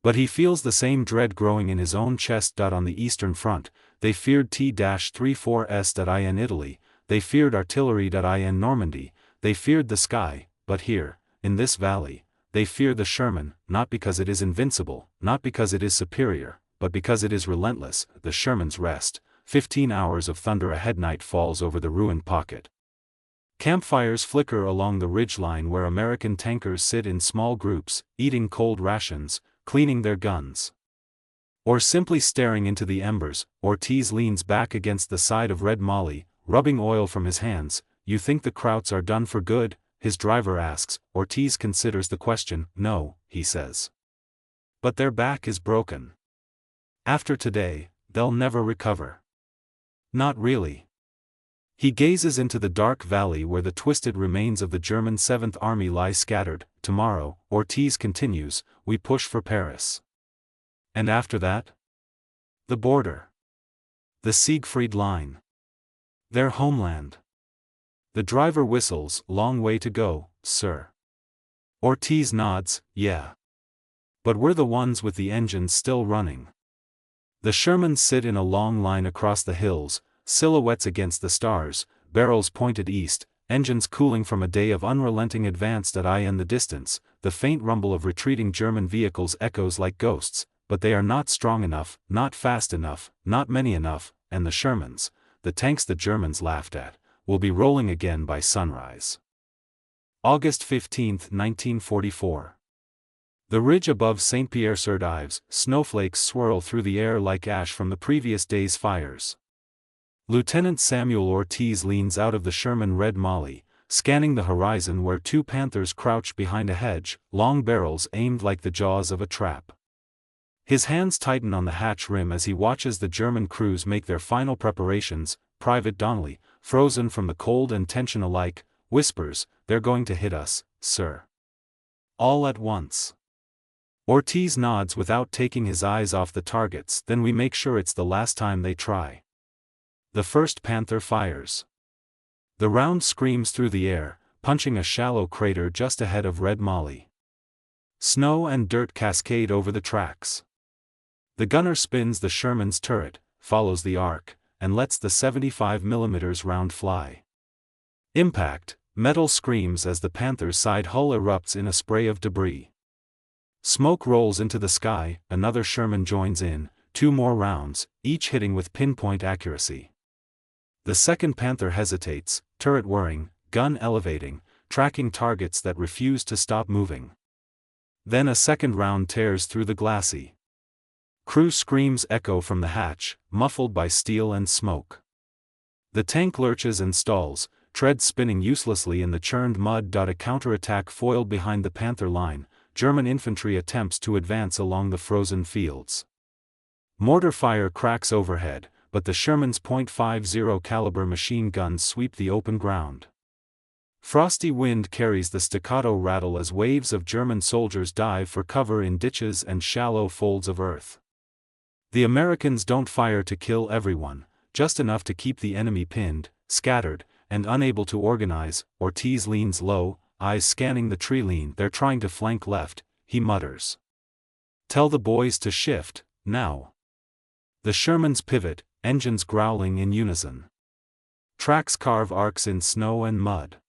But he feels the same dread growing in his own chest. On the Eastern Front, they feared T-34s. In Italy, they feared artillery. In Normandy, they feared the sky. But here, in this valley, they fear the Sherman, not because it is invincible, not because it is superior, but because it is relentless. The Shermans rest. 15 hours of thunder ahead. Night falls over the ruined pocket. Campfires flicker along the ridgeline where American tankers sit in small groups, eating cold rations, cleaning their guns, or simply staring into the embers. Ortiz leans back against the side of Red Molly, rubbing oil from his hands. You think the Krauts are done for good? His driver asks. Ortiz considers the question. No, he says. But their back is broken. After today, they'll never recover. Not really. He gazes into the dark valley where the twisted remains of the German 7th Army lie scattered. Tomorrow, Ortiz continues, we push for Paris. And after that? The border. The Siegfried Line. Their homeland. The driver whistles. Long way to go, sir. Ortiz nods. Yeah. But we're the ones with the engines still running. The Shermans sit in a long line across the hills, silhouettes against the stars, barrels pointed east, engines cooling from a day of unrelenting advance. In the distance, the faint rumble of retreating German vehicles echoes like ghosts, but they are not strong enough, not fast enough, not many enough, and the Shermans, the tanks the Germans laughed at, will be rolling again by sunrise. August 15, 1944. The ridge above St. Pierre-sur-Dives, snowflakes swirl through the air like ash from the previous day's fires. Lieutenant Samuel Ortiz leans out of the Sherman Red Molly, scanning the horizon where 2 Panthers crouch behind a hedge, long barrels aimed like the jaws of a trap. His hands tighten on the hatch rim as he watches the German crews make their final preparations. Private Donnelly, frozen from the cold and tension alike, whispers, they're going to hit us, sir. All at once. Ortiz nods without taking his eyes off the targets. Then we make sure it's the last time they try. The first Panther fires. The round screams through the air, punching a shallow crater just ahead of Red Molly. Snow and dirt cascade over the tracks. The gunner spins the Sherman's turret, follows the arc, and lets the 75mm round fly. Impact, Metal screams as the Panther's side hull erupts in a spray of debris. Smoke rolls into the sky, another Sherman joins in, 2 more rounds, each hitting with pinpoint accuracy. The second Panther hesitates, turret whirring, gun elevating, tracking targets that refuse to stop moving. Then a second round tears through the glassy. Crew screams echo from the hatch, muffled by steel and smoke. The tank lurches and stalls, treads spinning uselessly in the churned mud. A counterattack foiled behind the Panther line, German infantry attempts to advance along the frozen fields. Mortar fire cracks overhead, but the Sherman's .50 caliber machine guns sweep the open ground. Frosty wind carries the staccato rattle as waves of German soldiers dive for cover in ditches and shallow folds of earth. The Americans don't fire to kill everyone, just enough to keep the enemy pinned, scattered, and unable to organize. Ortiz leans low, eyes scanning the tree line. They're trying to flank left, he mutters. Tell the boys to shift, now. The Shermans pivot, engines growling in unison. Tracks carve arcs in snow and mud.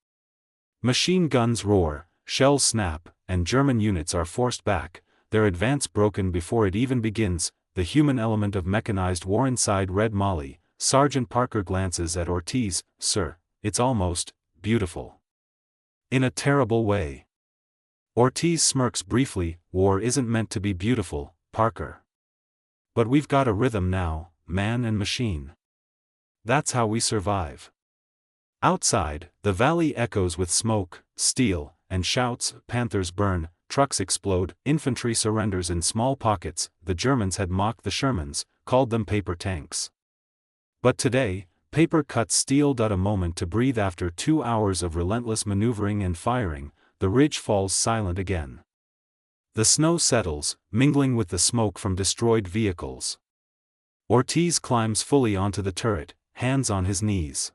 Machine guns roar, shells snap, and German units are forced back, their advance broken before it even begins. The human element of mechanized war inside Red Molly. Sergeant Parker glances at Ortiz. Sir, it's almost beautiful. In a terrible way. Ortiz smirks briefly. War isn't meant to be beautiful, Parker. But we've got a rhythm now, man and machine. That's how we survive. Outside, the valley echoes with smoke, steel, and shouts. Panthers burn, trucks explode, infantry surrenders in small pockets. The Germans had mocked the Shermans, called them paper tanks. But today, paper cuts steel. A moment to breathe after 2 hours of relentless maneuvering and firing. The ridge falls silent again. The snow settles, mingling with the smoke from destroyed vehicles. Ortiz climbs fully onto the turret, hands on his knees.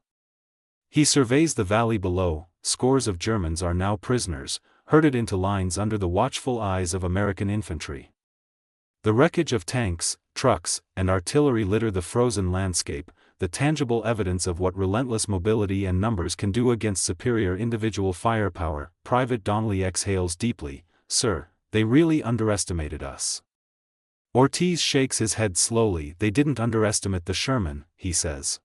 He surveys the valley below. Scores of Germans are now prisoners, herded into lines under the watchful eyes of American infantry. The wreckage of tanks, trucks, and artillery litter the frozen landscape, the tangible evidence of what relentless mobility and numbers can do against superior individual firepower. Private Donnelly exhales deeply. Sir, they really underestimated us. Ortiz shakes his head slowly. They didn't underestimate the Sherman, he says.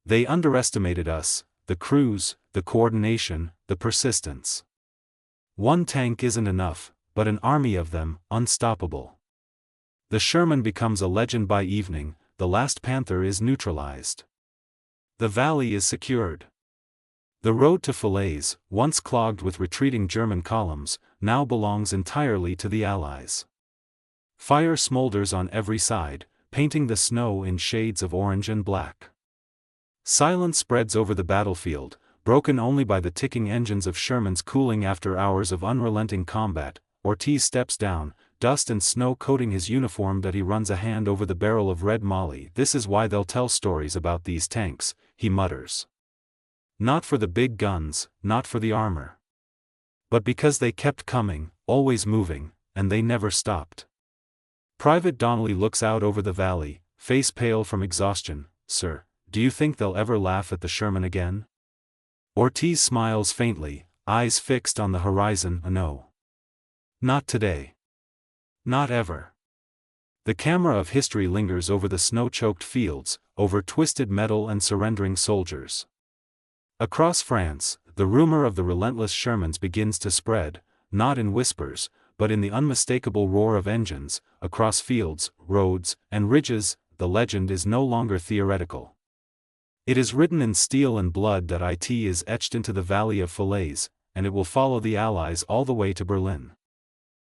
They underestimated us, the crews, the coordination, the persistence. One tank isn't enough, but an army of them, unstoppable. The Sherman becomes a legend by evening. The last Panther is neutralized. The valley is secured. The road to Falaise, once clogged with retreating German columns, now belongs entirely to the Allies. Fire smolders on every side, painting the snow in shades of orange and black. Silence spreads over the battlefield, broken only by the ticking engines of Sherman's cooling after hours of unrelenting combat. Ortiz steps down, dust and snow coating his uniform. He runs a hand over the barrel of Red Molly. This is why they'll tell stories about these tanks, he mutters. Not for the big guns, not for the armor. But because they kept coming, always moving, and they never stopped. Private Donnelly looks out over the valley, face pale from exhaustion. Sir, do you think they'll ever laugh at the Sherman again? Ortiz smiles faintly, eyes fixed on the horizon. No. Not today. Not ever. The camera of history lingers over the snow-choked fields, over twisted metal and surrendering soldiers. Across France, the rumor of the relentless Shermans begins to spread, not in whispers, but in the unmistakable roar of engines. Across fields, roads, and ridges, the legend is no longer theoretical. It is written in steel and blood. It is etched into the valley of Falaise, and it will follow the Allies all the way to Berlin.